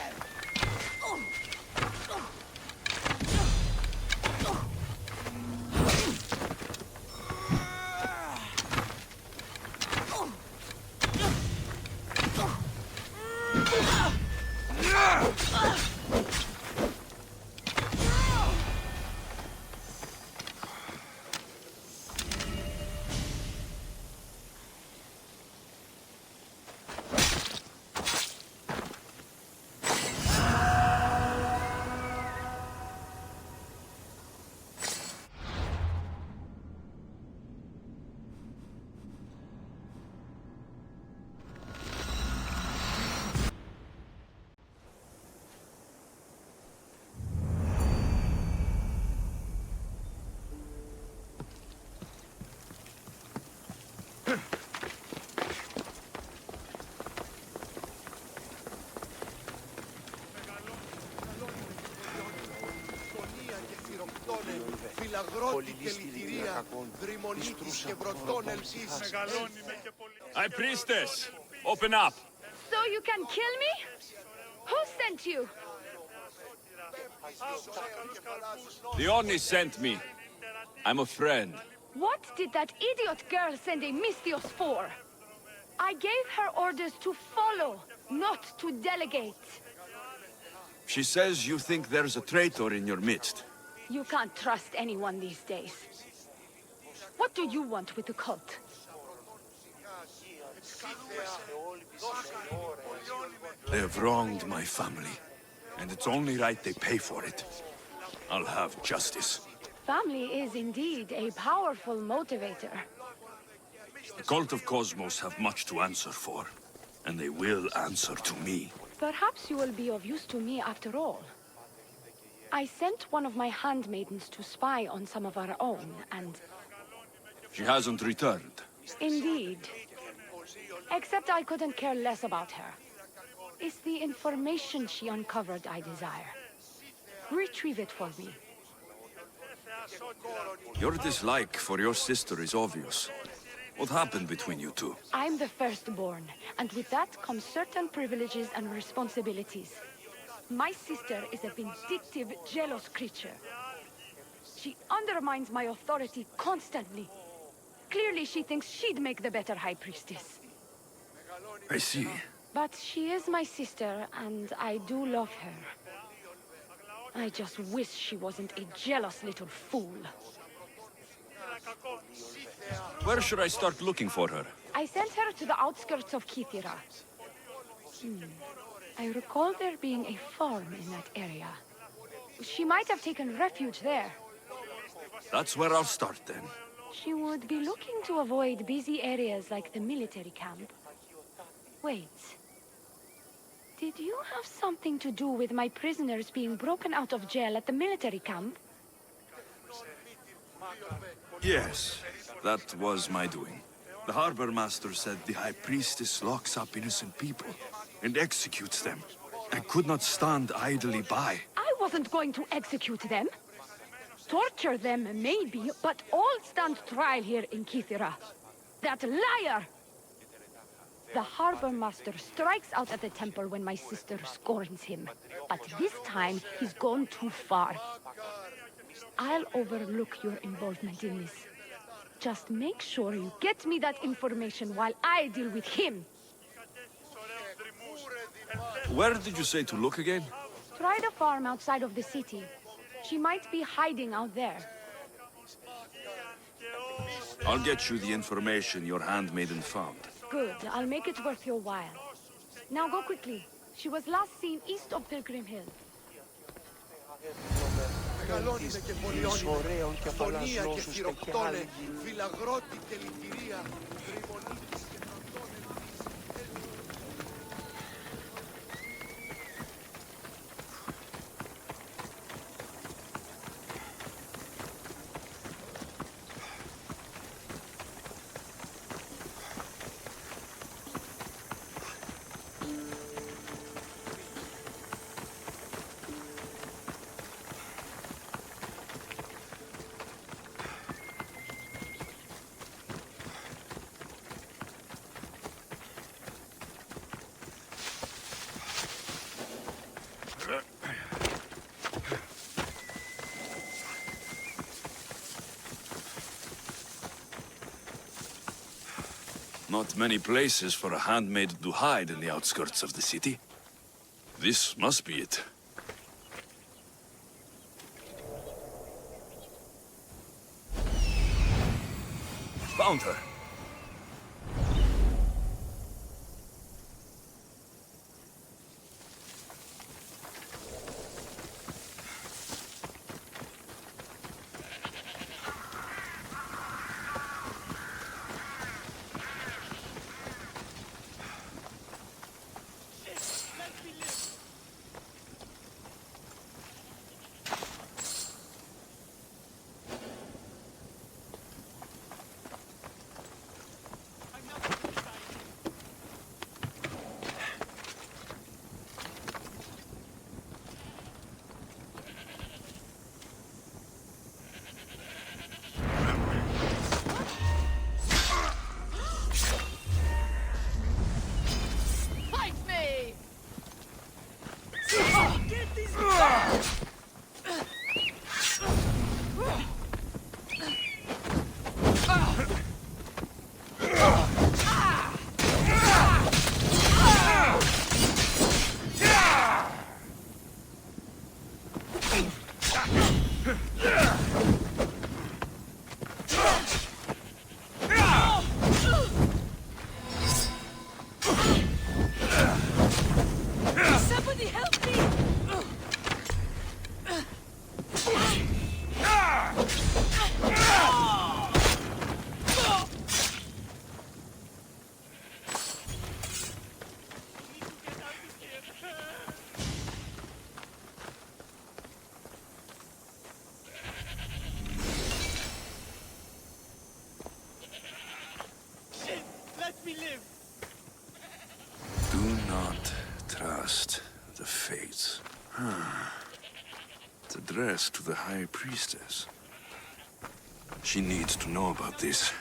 High Priestess, open up. So you can kill me? Who sent you? The Oni sent me. I'm a friend. What did that idiot girl send a Mystios for? I gave her orders to follow, not to delegate. She says you think there's a traitor in your midst. You can't trust anyone these days. What do you want with the cult? They have wronged my family, and it's only right they pay for it. I'll have justice. Family is indeed a powerful motivator. The cult of Cosmos have much to answer for, and they will answer to me. Perhaps you will be of use to me after all. I sent one of my handmaidens to spy on some of our own, and... She hasn't returned. Indeed. Except I couldn't care less about her. It's the information she uncovered I desire. Retrieve it for me. Your dislike for your sister is obvious. What happened between you two? I'm the firstborn, and with that comes certain privileges and responsibilities. My sister is a vindictive, jealous creature. She undermines my authority constantly. Clearly she thinks she'd make the better High Priestess. I see. But she is my sister, and I do love her. I just wish she wasn't a jealous little fool. Where should I start looking for her? I sent her to the outskirts of Kithira. I recall there being a farm in that area. She might have taken refuge there. That's where I'll start then. She would be looking to avoid busy areas like the military camp. Wait. Did you have something to do with my prisoners being broken out of jail at the military camp? Yes, that was my doing. The harbor master said the High Priestess locks up innocent people and executes them. I could not stand idly by. I wasn't going to execute them. Torture them, maybe, but all stand trial here in Kithira. That liar! The harbor master strikes out at the temple when my sister scorns him. But this time, he's gone too far. I'll overlook your involvement in this. Just make sure you get me that information while I deal with him. Where did you say to look again? Try the farm outside of the city. She might be hiding out there. I'll get you the information your handmaiden found. Good. I'll make it worth your while. Now go quickly. She was last seen east of Pilgrim Hill. Not many places for a handmaid to hide in the outskirts of the city. This must be it. Found her. addressed to the High Priestess. She needs to know about this.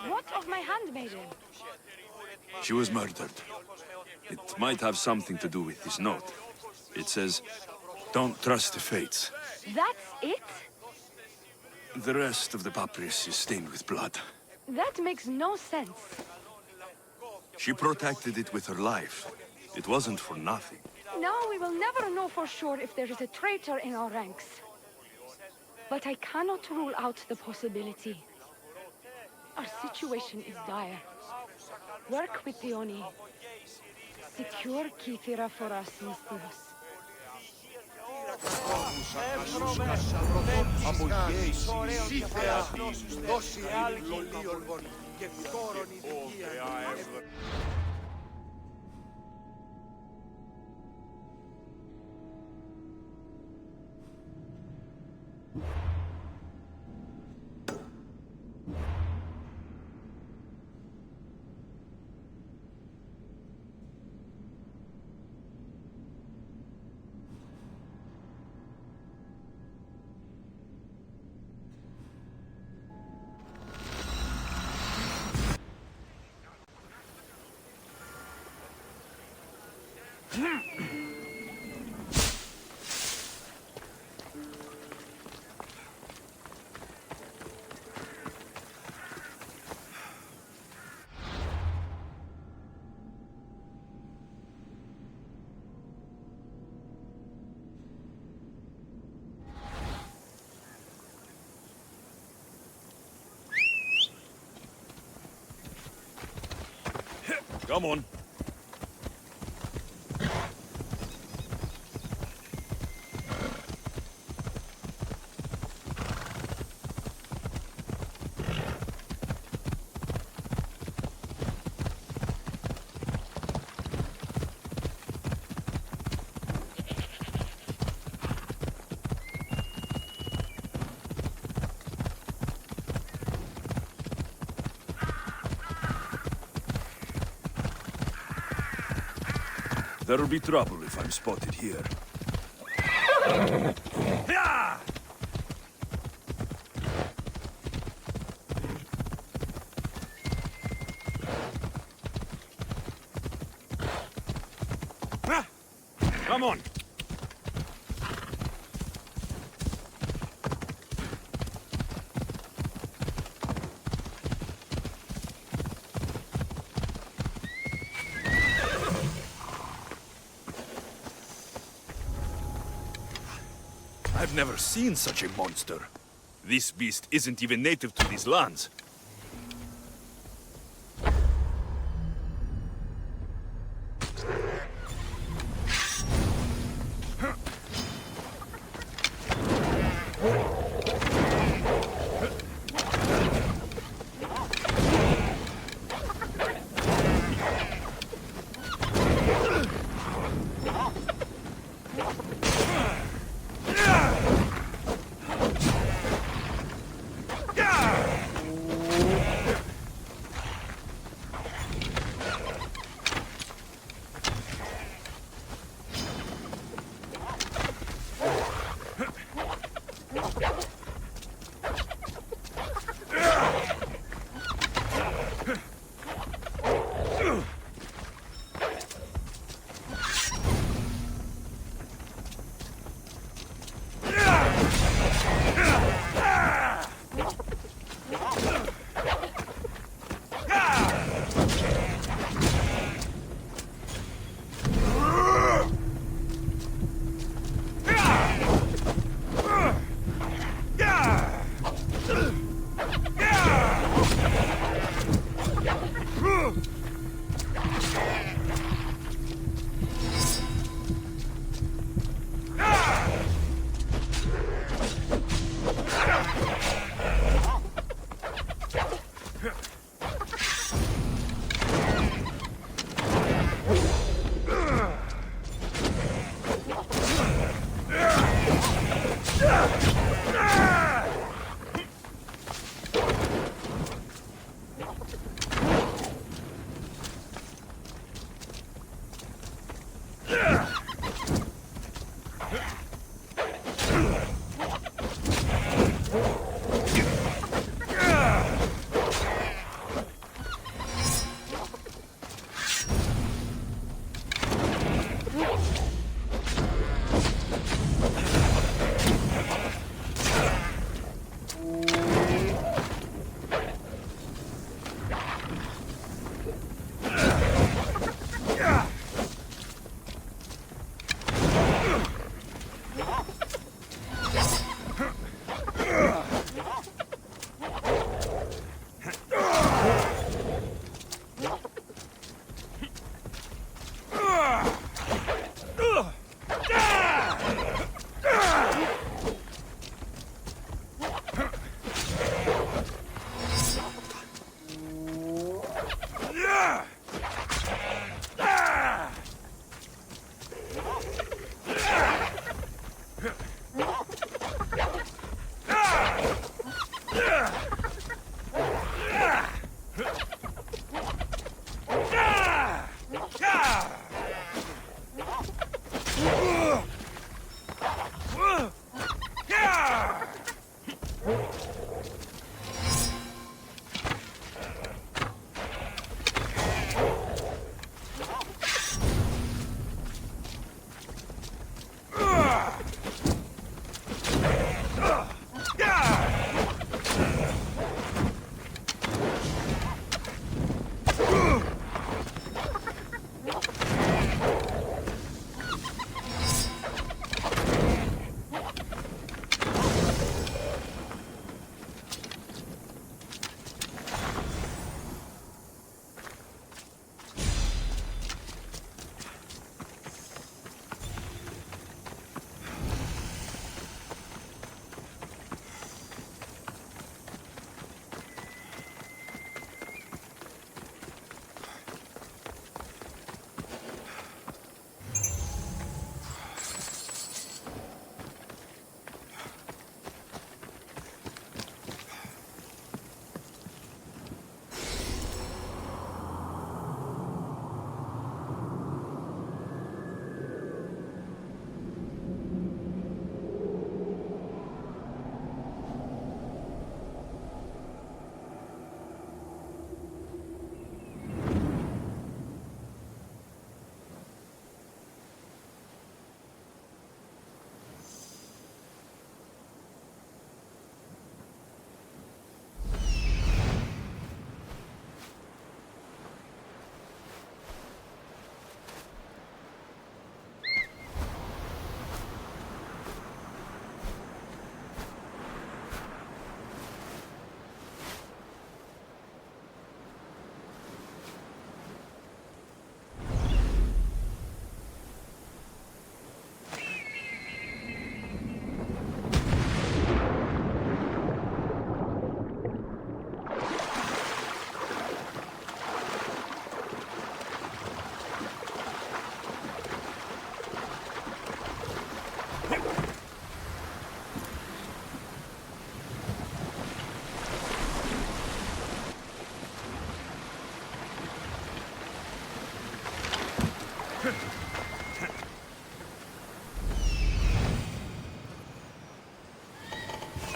What of my handmaiden? She was murdered. It might have something to do with this note. It says, "Don't trust the fates." That's it? The rest of the papyrus is stained with blood. That makes no sense. She protected it with her life. It wasn't for nothing. Now we will never know for sure if there is a traitor in our ranks. But I cannot rule out the possibility. Our situation is dire. Work with the Oni. Secure Kithira for us, Mystios. Come on. There'll be trouble if I'm spotted here. Come on! I've never seen such a monster. This beast isn't even native to these lands.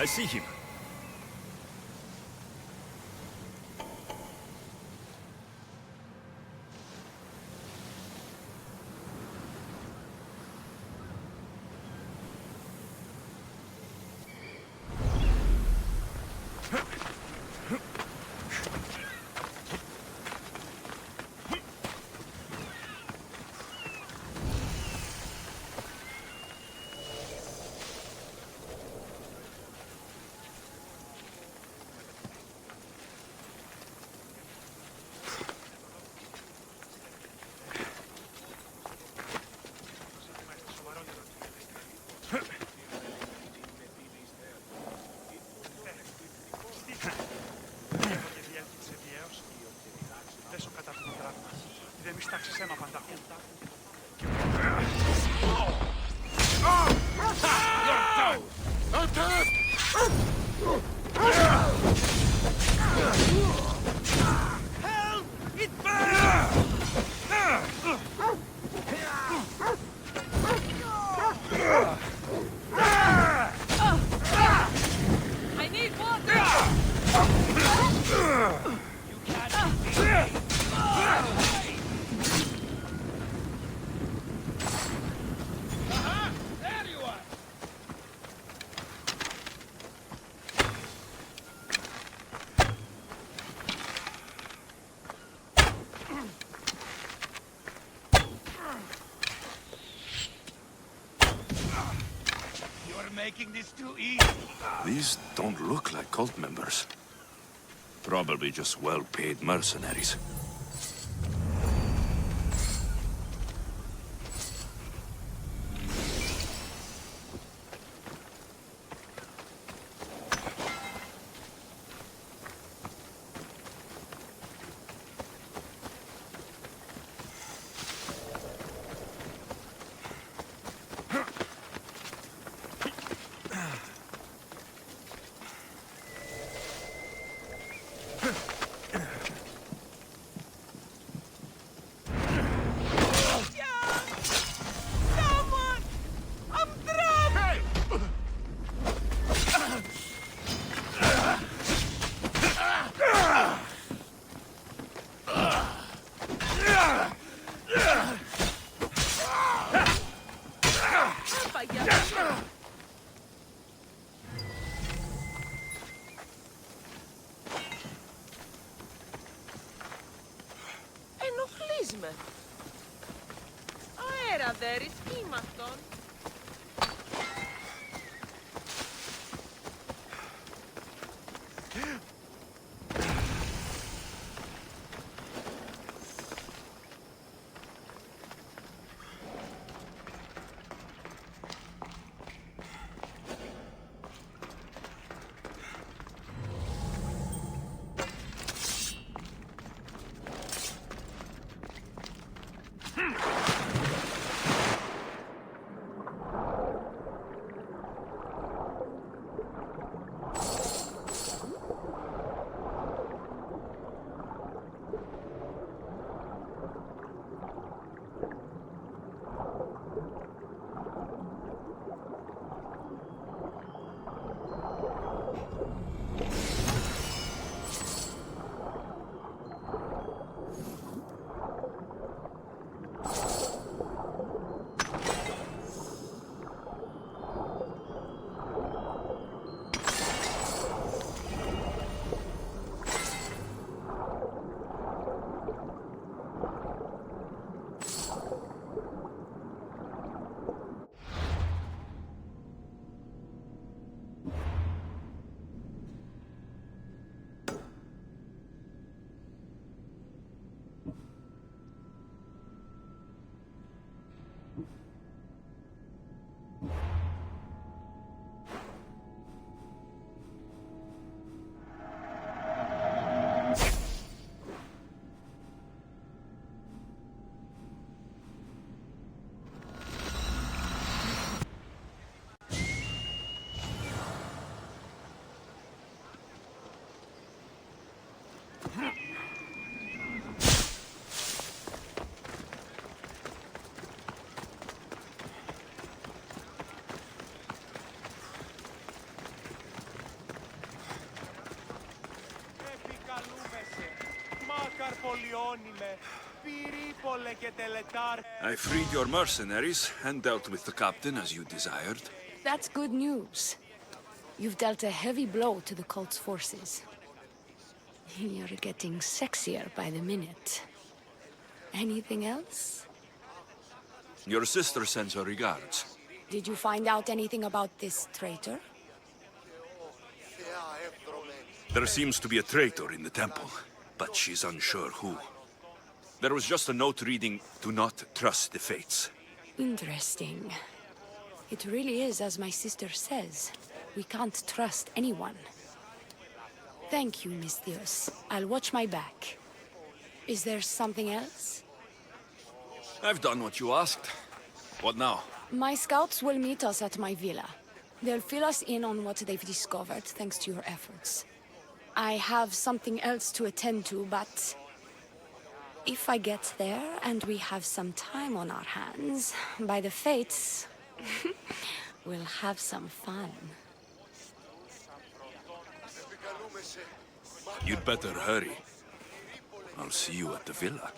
I see him. Making this too easy. These don't look like cult members. Probably just well-paid mercenaries. Ενοχλείς με. Αέρα δε ρισκεί μ' αυτόν. I freed your mercenaries and dealt with the captain as you desired. That's good news. You've dealt a heavy blow to the cult's forces. You're getting sexier by the minute. Anything else? Your sister sends her regards. Did you find out anything about this traitor? There seems to be a traitor in the temple, but she's unsure who. There was just a note reading, "Do not trust the fates." Interesting. It really is as my sister says. We can't trust anyone. Thank you, Misthios. I'll watch my back. Is there something else? I've done what you asked. What now? My scouts will meet us at my villa. They'll fill us in on what they've discovered, thanks to your efforts. I have something else to attend to, but if I get there and we have some time on our hands, by the fates, we'll have some fun. You'd better hurry. I'll see you at the villa.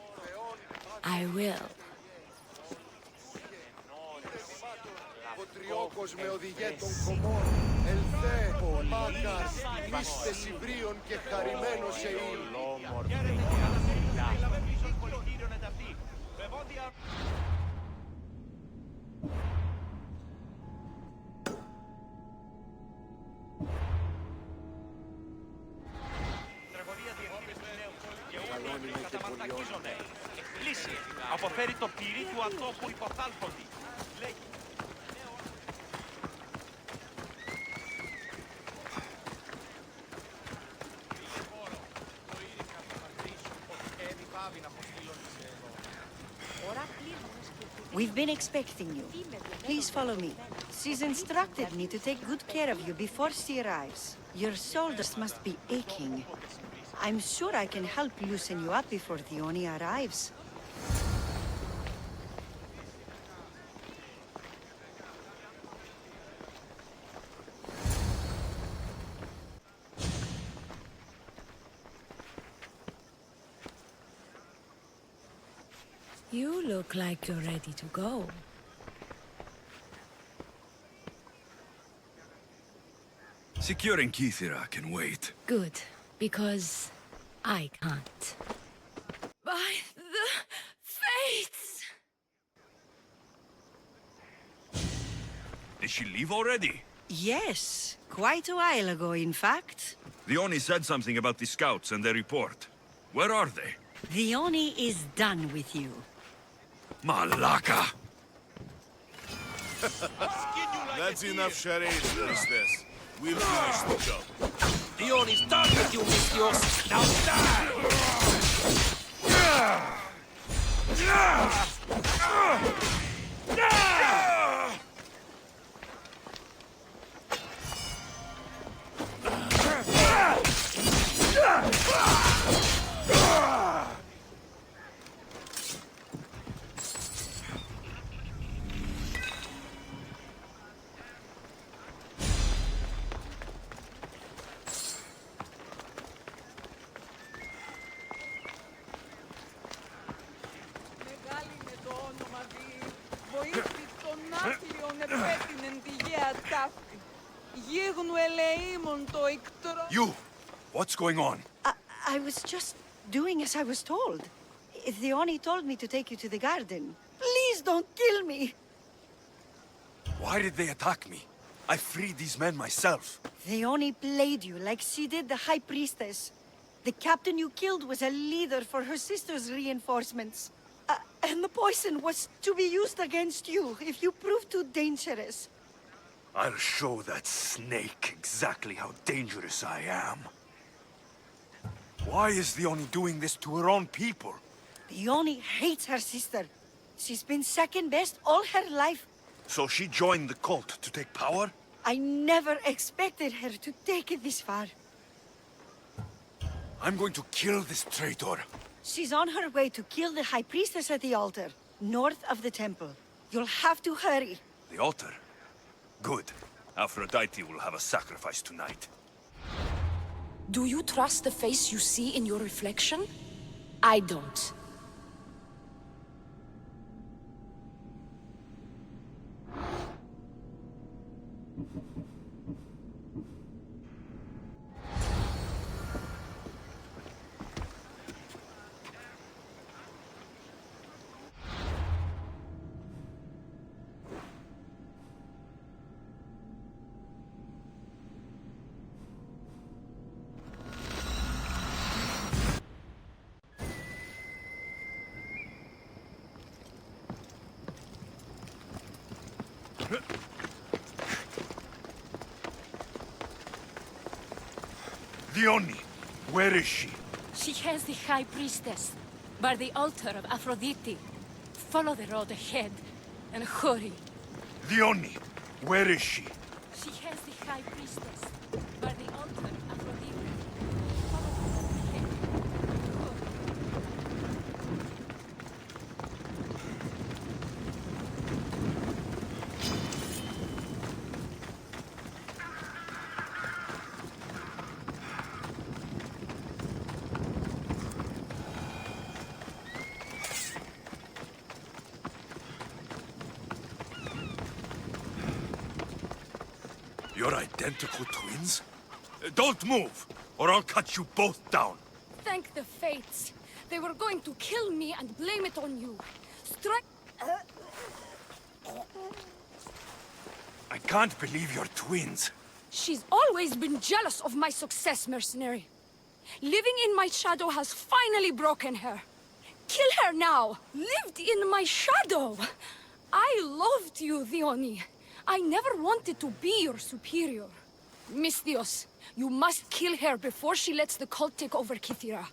I will. Τριόκος με οδηγέ των κομμών, ελθέ, μάκας, είστε Σιβρίων και χαρημένος εήλ. Λύση. Αποφέρει το πυρί του ατόπου υποθάλποντη. We've been expecting you. Please follow me. She's instructed me to take good care of you before she arrives. Your shoulders must be aching. I'm sure I can help loosen you up before the Oni arrives. You look like you're ready to go. Securing Kithira can wait. Good, because I can't. By the fates! Did she leave already? Yes, quite a while ago, in fact. The Oni said something about the scouts and their report. Where are they? The Oni is done with you. Malaka! That's enough charades, priestess. We'll finish the job. The Oni's done with you, Misthios. Now die! You! What's going on? I was just doing as I was told. The Oni told me to take you to the garden. Please don't kill me! Why did they attack me? I freed these men myself. The Oni played you like she did the High Priestess. The captain you killed was a leader for her sister's reinforcements. And the poison was to be used against you if you prove too dangerous. I'll show that snake exactly how dangerous I am. Why is the Oni doing this to her own people? The Oni hates her sister. She's been second best all her life. So she joined the cult to take power? I never expected her to take it this far. I'm going to kill this traitor. She's on her way to kill the High Priestess at the altar, north of the temple. You'll have to hurry. The altar? Good. Aphrodite will have a sacrifice tonight. Do you trust the face you see in your reflection? I don't. Dione, where is she? She has the High Priestess, by the altar of Aphrodite. Follow the road ahead, and hurry. Dione, where is she? She has the High Priestess, by the altar of Aphrodite. Follow the road ahead, and hurry. You're identical twins? Don't move, or I'll cut you both down. Thank the fates. They were going to kill me and blame it on you. Strike... I can't believe you're twins. She's always been jealous of my success, mercenary. Living in my shadow has finally broken her. Kill her now! Lived in my shadow! I loved you, Dione. I never wanted to be your superior. Misthios, you must kill her before she lets the cult take over Kythera.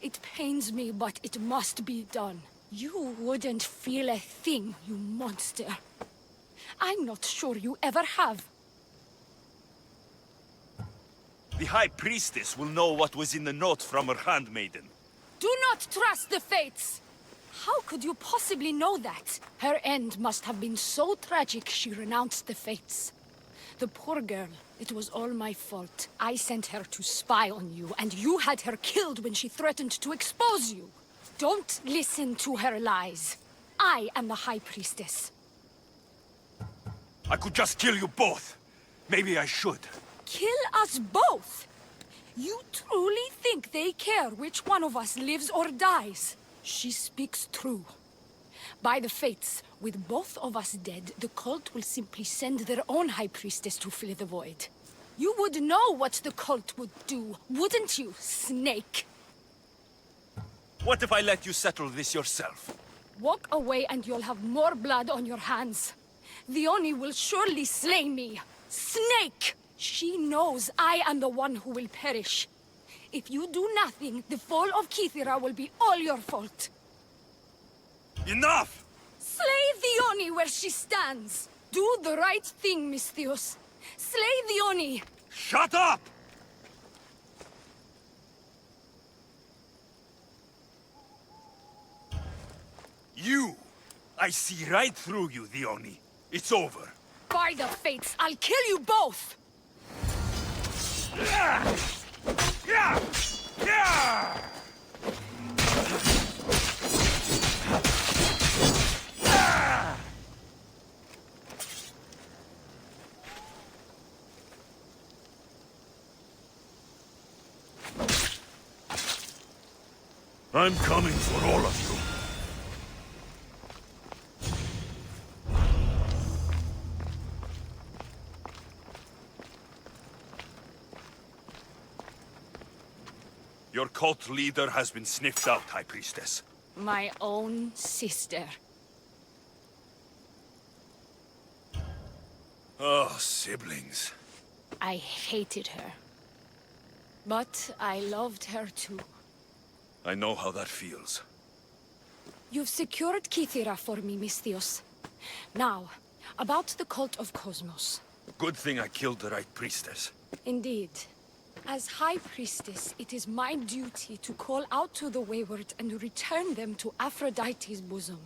It pains me, but it must be done. You wouldn't feel a thing, you monster. I'm not sure you ever have. The High Priestess will know what was in the note from her handmaiden. Do not trust the fates! How could you possibly know that? Her end must have been so tragic she renounced the fates. The poor girl, it was all my fault. I sent her to spy on you, and you had her killed when she threatened to expose you. Don't listen to her lies. I am the High Priestess. I could just kill you both. Maybe I should. Kill us both? You truly think they care which one of us lives or dies? She speaks true. By the fates, with both of us dead, the cult will simply send their own High Priestess to fill the void. You would know what the cult would do, wouldn't you, Snake? What if I let you settle this yourself? Walk away and you'll have more blood on your hands. Dione will surely slay me. Snake! She knows I am the one who will perish. If you do nothing, the fall of Kythera will be all your fault. Enough! Slay Dione where she stands. Do the right thing, Misthios. Slay Dione. Shut up! You! I see right through you, Dione. It's over. By the fates, I'll kill you both! I'm coming for all of you. Your cult leader has been sniffed out, High Priestess. My own sister. Oh, siblings. I hated her. But I loved her too. I know how that feels. You've secured Kythera for me, Misthios. Now, about the cult of Cosmos. Good thing I killed the right priestess. Indeed. As High Priestess, it is my duty to call out to the wayward and return them to Aphrodite's bosom.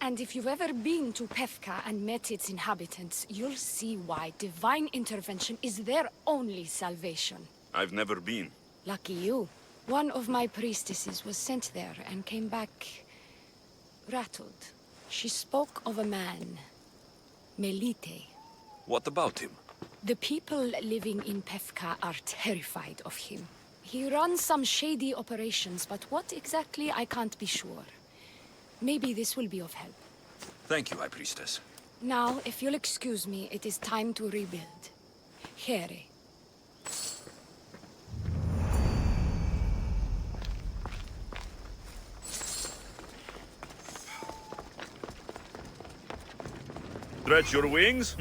And if you've ever been to Pefka and met its inhabitants, you'll see why divine intervention is their only salvation. I've never been. Lucky you. One of my priestesses was sent there and came back rattled. She spoke of a man, Melite. What about him? The people living in Pefka are terrified of him. He runs some shady operations, but what exactly I can't be sure. Maybe this will be of help. Thank you, High Priestess. Now, if you'll excuse me, it is time to rebuild. Here. Stretch your wings,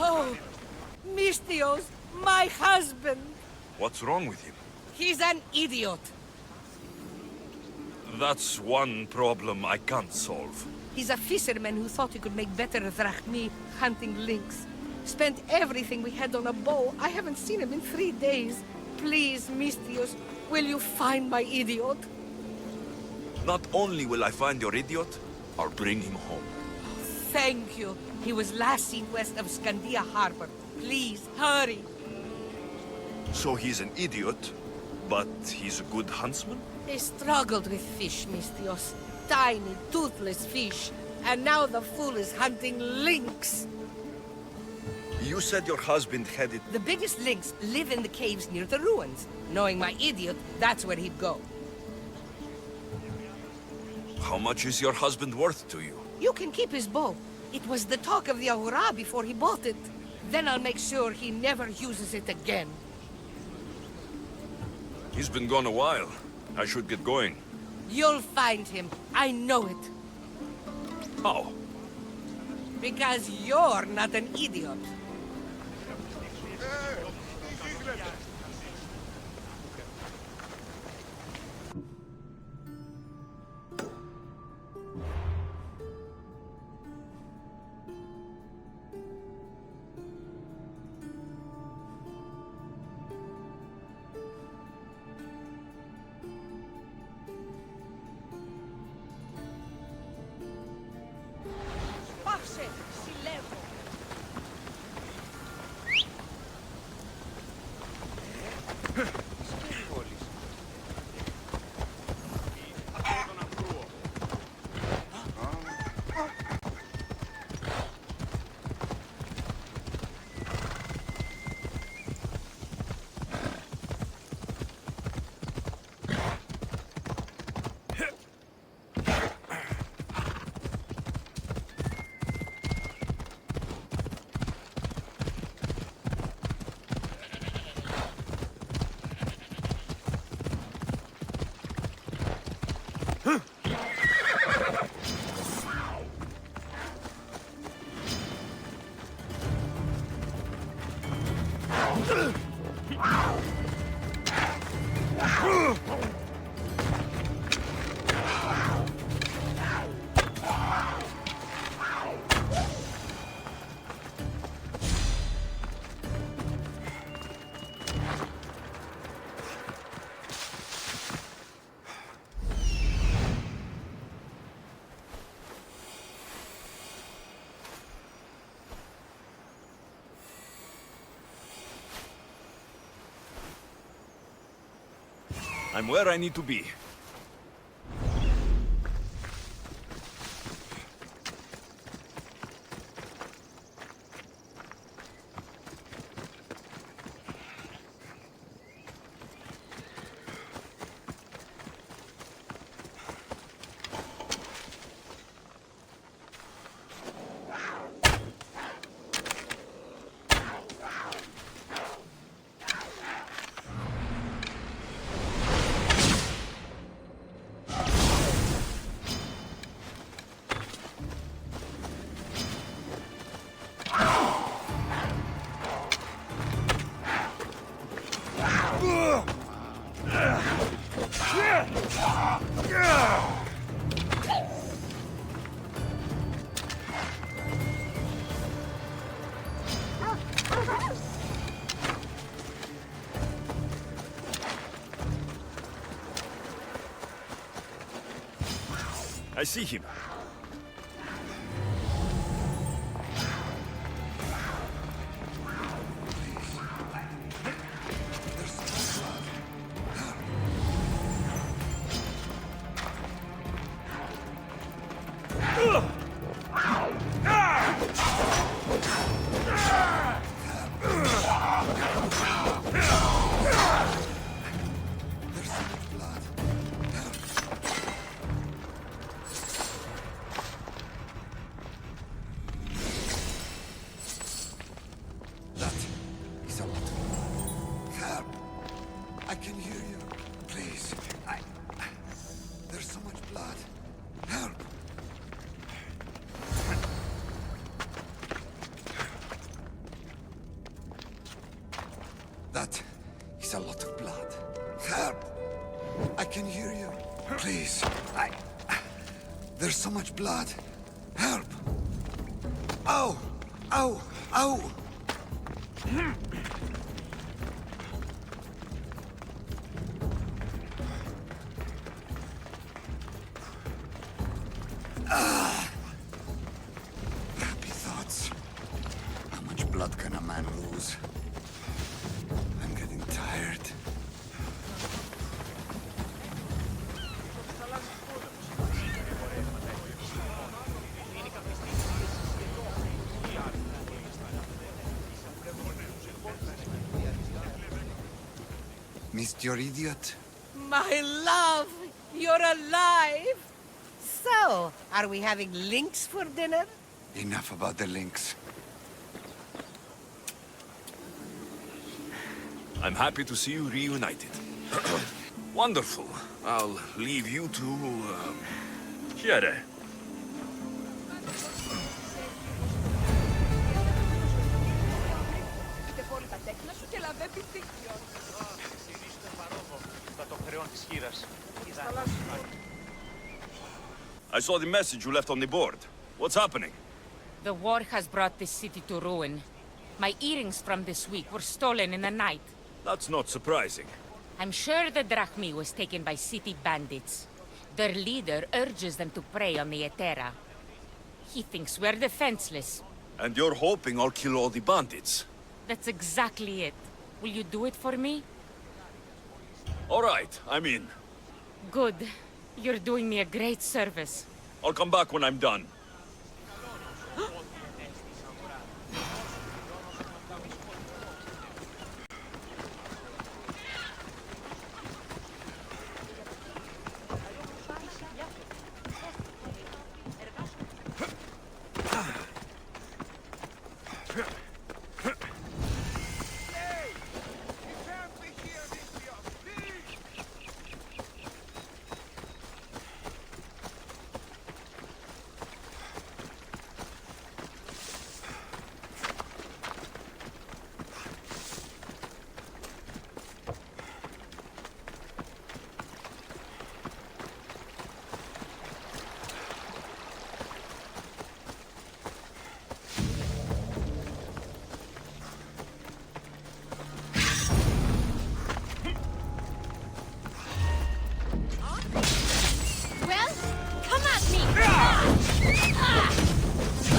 Oh, Mistios, my husband. What's wrong with him? He's an idiot. That's one problem I can't solve. He's a fisherman who thought he could make better drachmi hunting lynx. Spent everything we had on a bow. I haven't seen him in 3 days. Please, Mistios, will you find my idiot? Not only will I find your idiot, I'll bring him home. Thank you. He was last seen west of Scandia Harbor. Please, hurry. So he's an idiot, but he's a good huntsman? They struggled with fish, Mistios. Tiny, toothless fish. And now the fool is hunting lynx. You said your husband headed... The biggest lynx live in the caves near the ruins. Knowing my idiot, that's where he'd go. How much is your husband worth to you? You can keep his bow. It was the talk of the Ahura before he bought it. Then I'll make sure he never uses it again. He's been gone a while. I should get going. You'll find him. I know it. How? Because you're not an idiot. I'm where I need to be. I see him. I can hear you. Please. There's so much blood. Help! That is a lot of blood. Help! I can hear you. Please. There's so much blood. Help! Ow! Ow! Ow! Happy thoughts. How much blood can a man lose? I'm getting tired. Missed your idiot? My love, you're alive! So, are we having links for dinner? Enough about the links. I'm happy to see you reunited. Wonderful. I'll leave you to, Chiere. I saw the message you left on the board. What's happening? The war has brought this city to ruin. My earrings from this week were stolen in the night. That's not surprising. I'm sure the drachmi was taken by city bandits. Their leader urges them to prey on the Etera. He thinks we're defenseless. And you're hoping I'll kill all the bandits? That's exactly it. Will you do it for me? All right, I'm in. Good. You're doing me a great service. I'll come back when I'm done.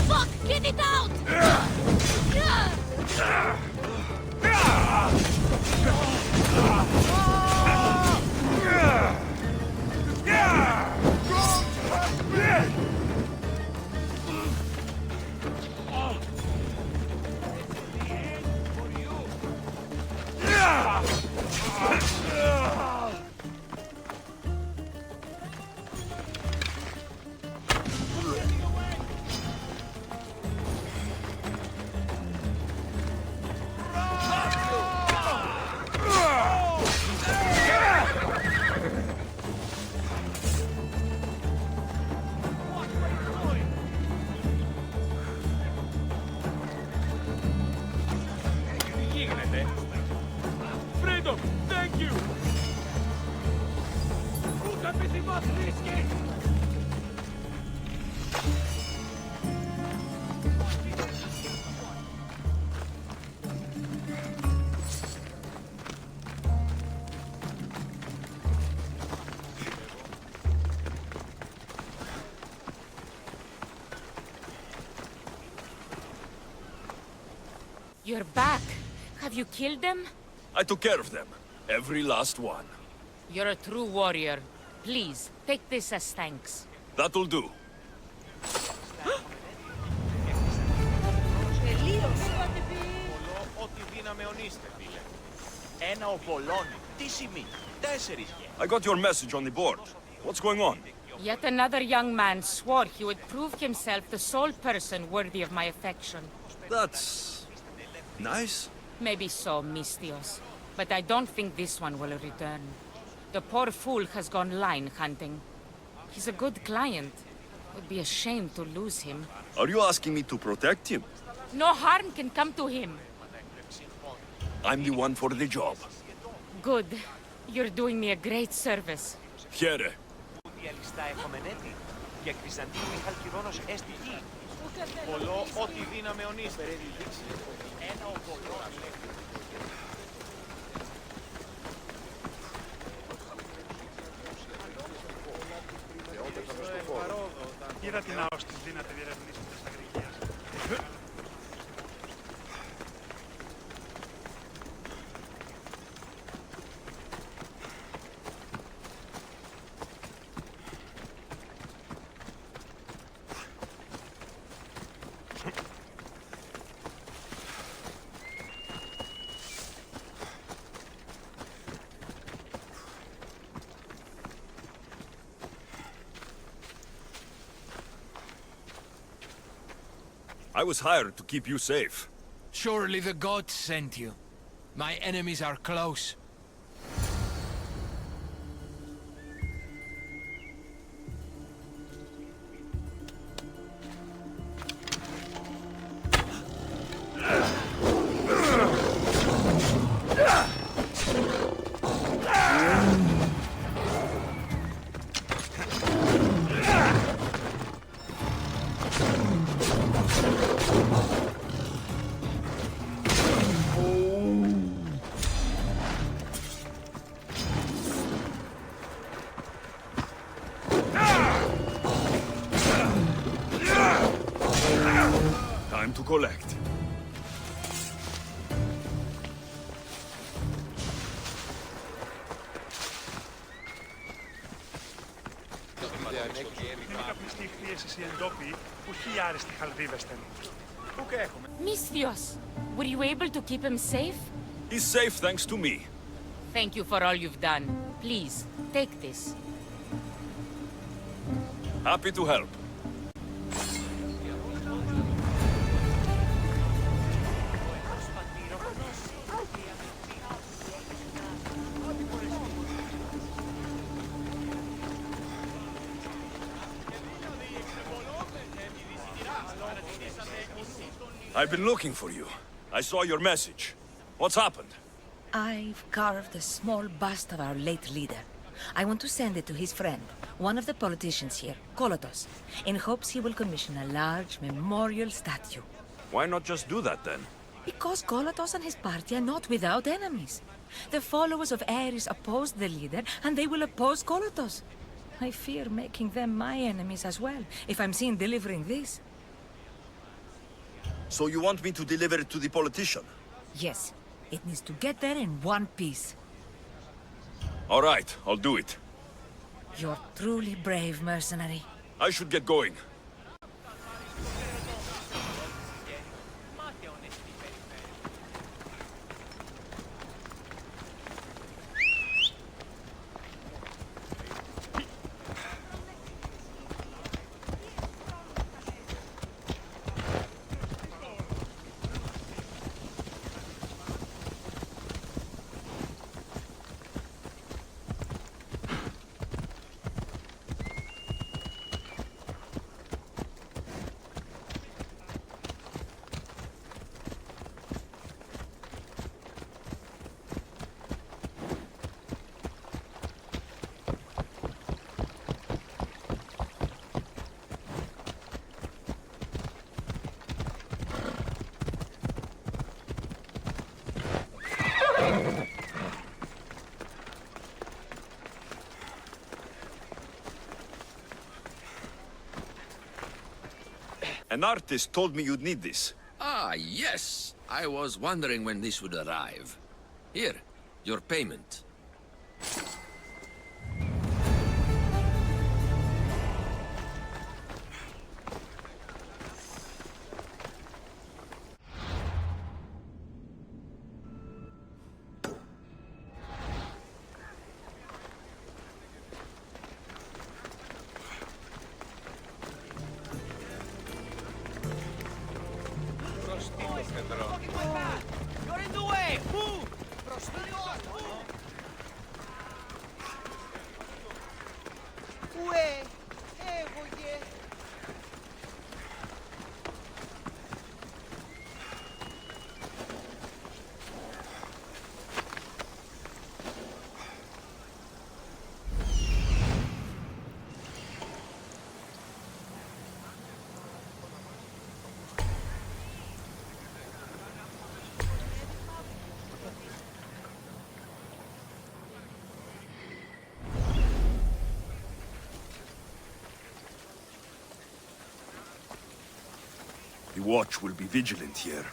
Fuck! Get it out! Freedom! Thank you! Who's a busy boss risky? You're back. Have you killed them? I took care of them. Every last one. You're a true warrior. Please, take this as thanks. That'll do. I got your message on the board. What's going on? Yet another young man swore he would prove himself the sole person worthy of my affection. That's... nice. Maybe so, Mistios. But I don't think this one will return. The poor fool has gone line hunting. He's a good client. Would be a shame to lose him. Are you asking me to protect him? No harm can come to him. I'm the one for the job. Good. You're doing me a great service. Here. Είδα την άοστη της δύναται διερευνήσετε στα Γρηγίας. I was hired to keep you safe. Surely the gods sent you. My enemies are close. Time to collect. Mistios, were you able to keep him safe? He's safe thanks to me. Thank you for all you've done. Please, take this. Happy to help. I've been looking for you. I saw your message. What's happened? I've carved a small bust of our late leader. I want to send it to his friend, one of the politicians here, Kolotos, in hopes he will commission a large memorial statue. Why not just do that then? Because Kolotos and his party are not without enemies. The followers of Ares opposed the leader, and they will oppose Kolotos. I fear making them my enemies as well, if I'm seen delivering this. So you want me to deliver it to the politician? Yes, it needs to get there in one piece. All right, I'll do it. You're truly brave, mercenary. I should get going. An artist told me you'd need this. Ah, yes. I was wondering when this would arrive. Here, your payment. You're in the way! Move! Uè, voglio... The watch will be vigilant here.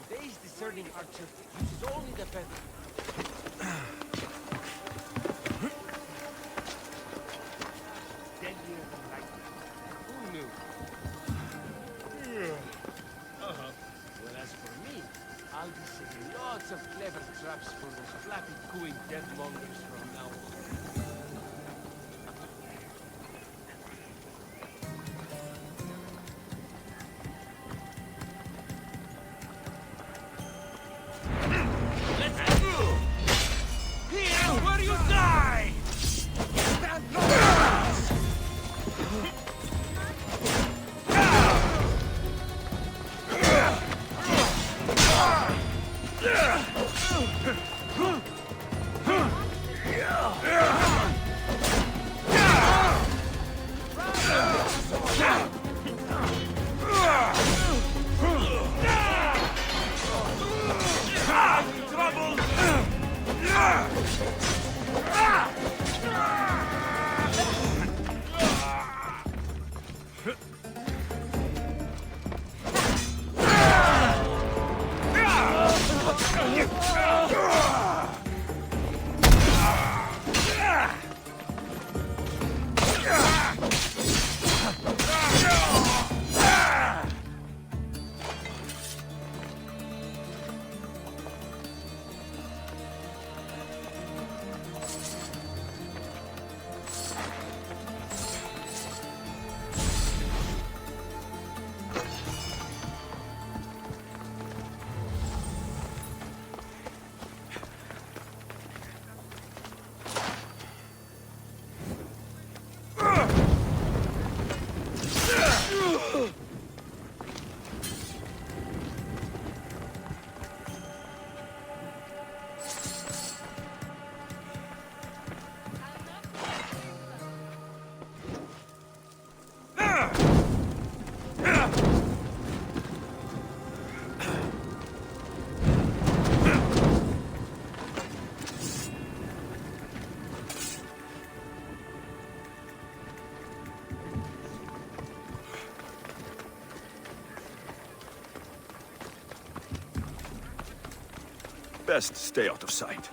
Today's discerning archer uses only the feather. Deadlier than lightning. Who knew? Well, as for me, I'll be setting lots of clever traps for those flappy cooing deathmongers from now on. Best stay out of sight.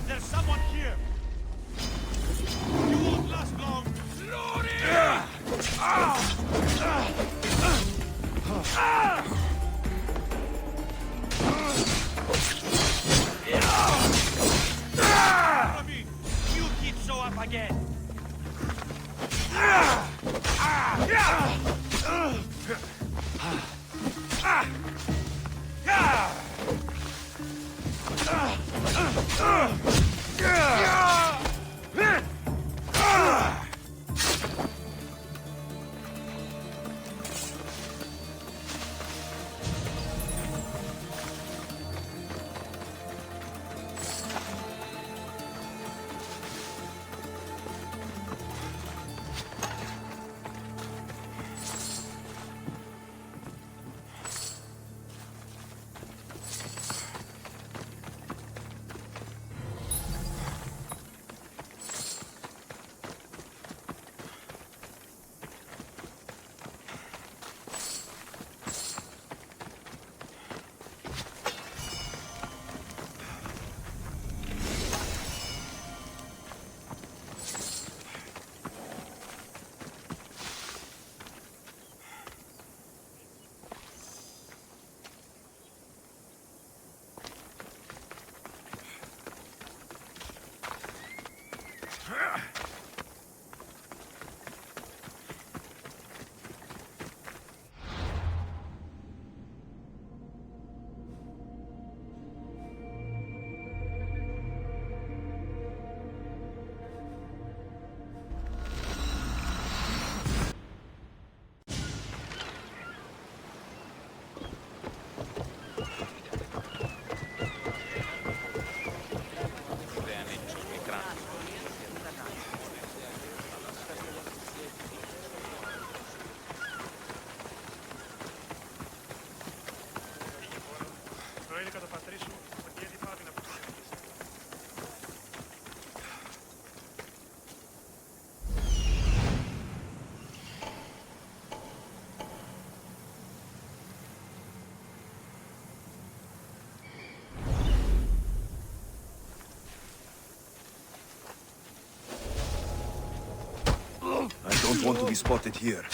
There's someone here! You won't last long! You keep show up again! I don't want to be spotted here.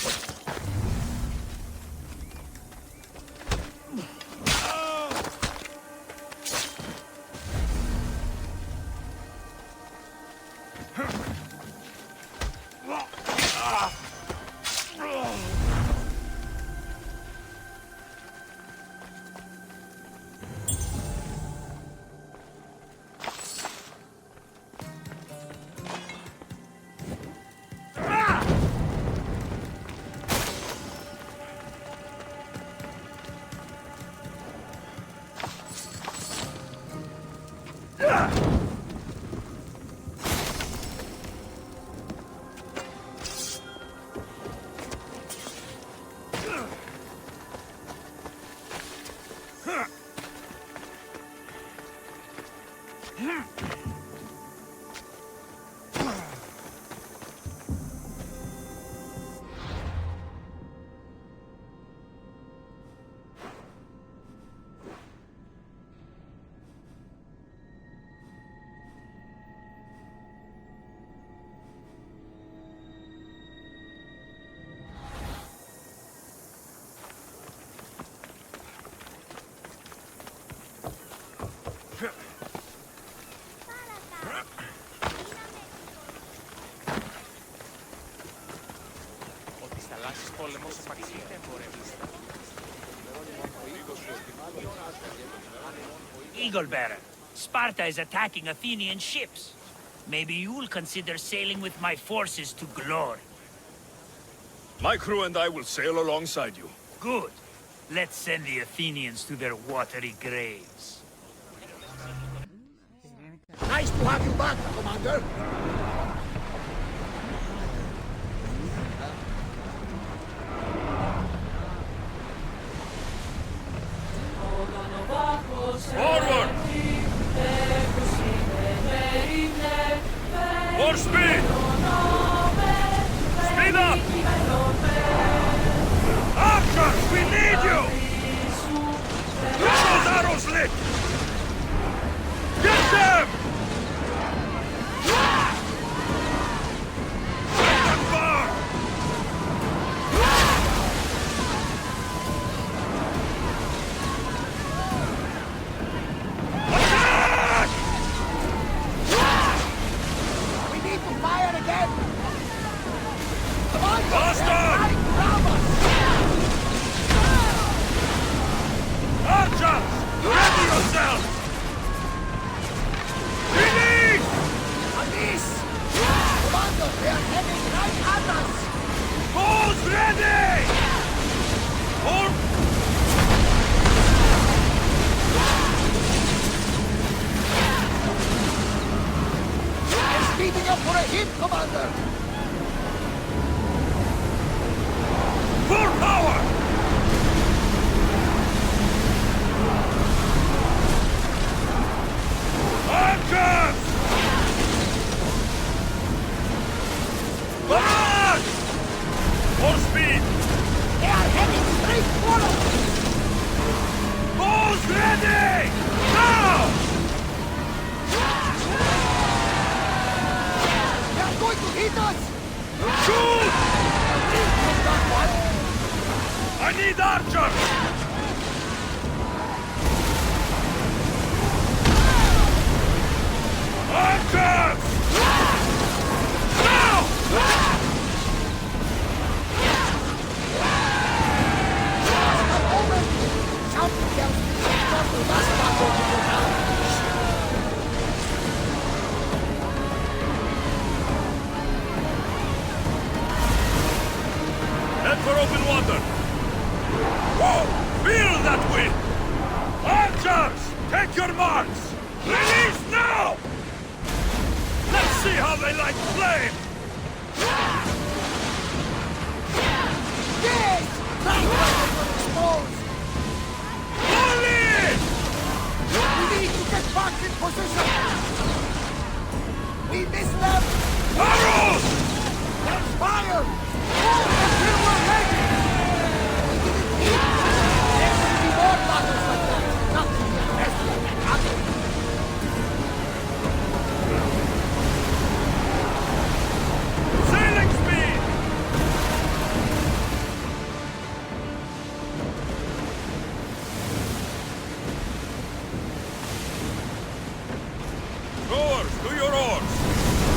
Eagle Bearer. Sparta is attacking Athenian ships. Maybe you'll consider sailing with my forces to glory. My crew and I will sail alongside you. Good. Let's send the Athenians to their watery graves. Nice to have you back, Commander. Forward! More speed! Speed up! Archers, we need you! Get those arrows lit! Get them! Let them burn! Attack! We need to fire again. Come on, Bastard! Archers! Ready yourself! Release! Anis! Commander, they are heading right at us! Bows ready! Hold! I'm speeding up for a hit, Commander! Full power! Archers! Back! More speed! They are heading straight for us! Bows ready! Now! They are going to hit us! Shoot! We've got one! I need archers! Archers! Now! Something else from the last battle we will have. Head for open water! Whoa! Feel that wind! Archers! Take your marks! Release now! Let's see how they like flame! Yes! Right now we're exposed! Pull in! We need to get back in position! We missed them! Arrows! There's fire! Move until we're ready! We didn't eat! There will be more battles like that! Nothing will mess like that happening! Sailing speed! Rowers, to your oars!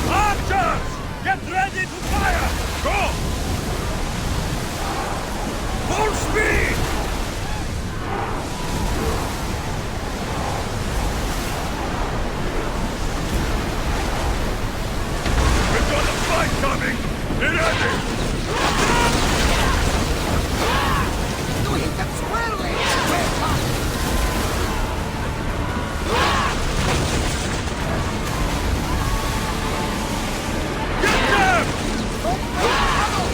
Archers! Get ready to fire! Go! Full speed! We've got a fight coming! Be ready! You hit them squarely! Well done! Get them! Don't break the tunnel!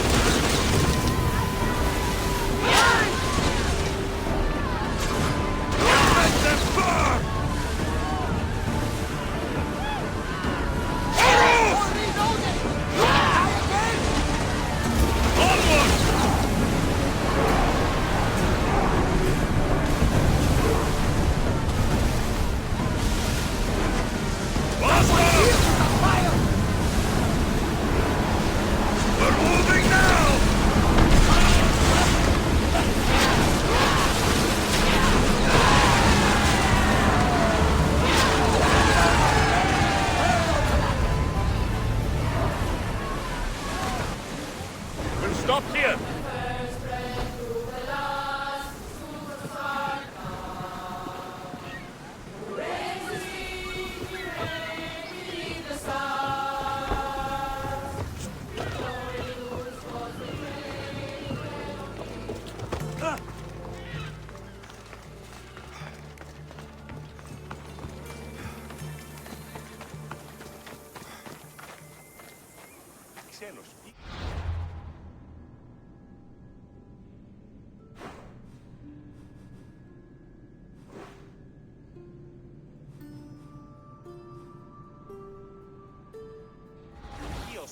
Ξένος.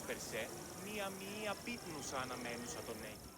Περσέ, μία πίτνουσα αναμένουσα τον Έγκη.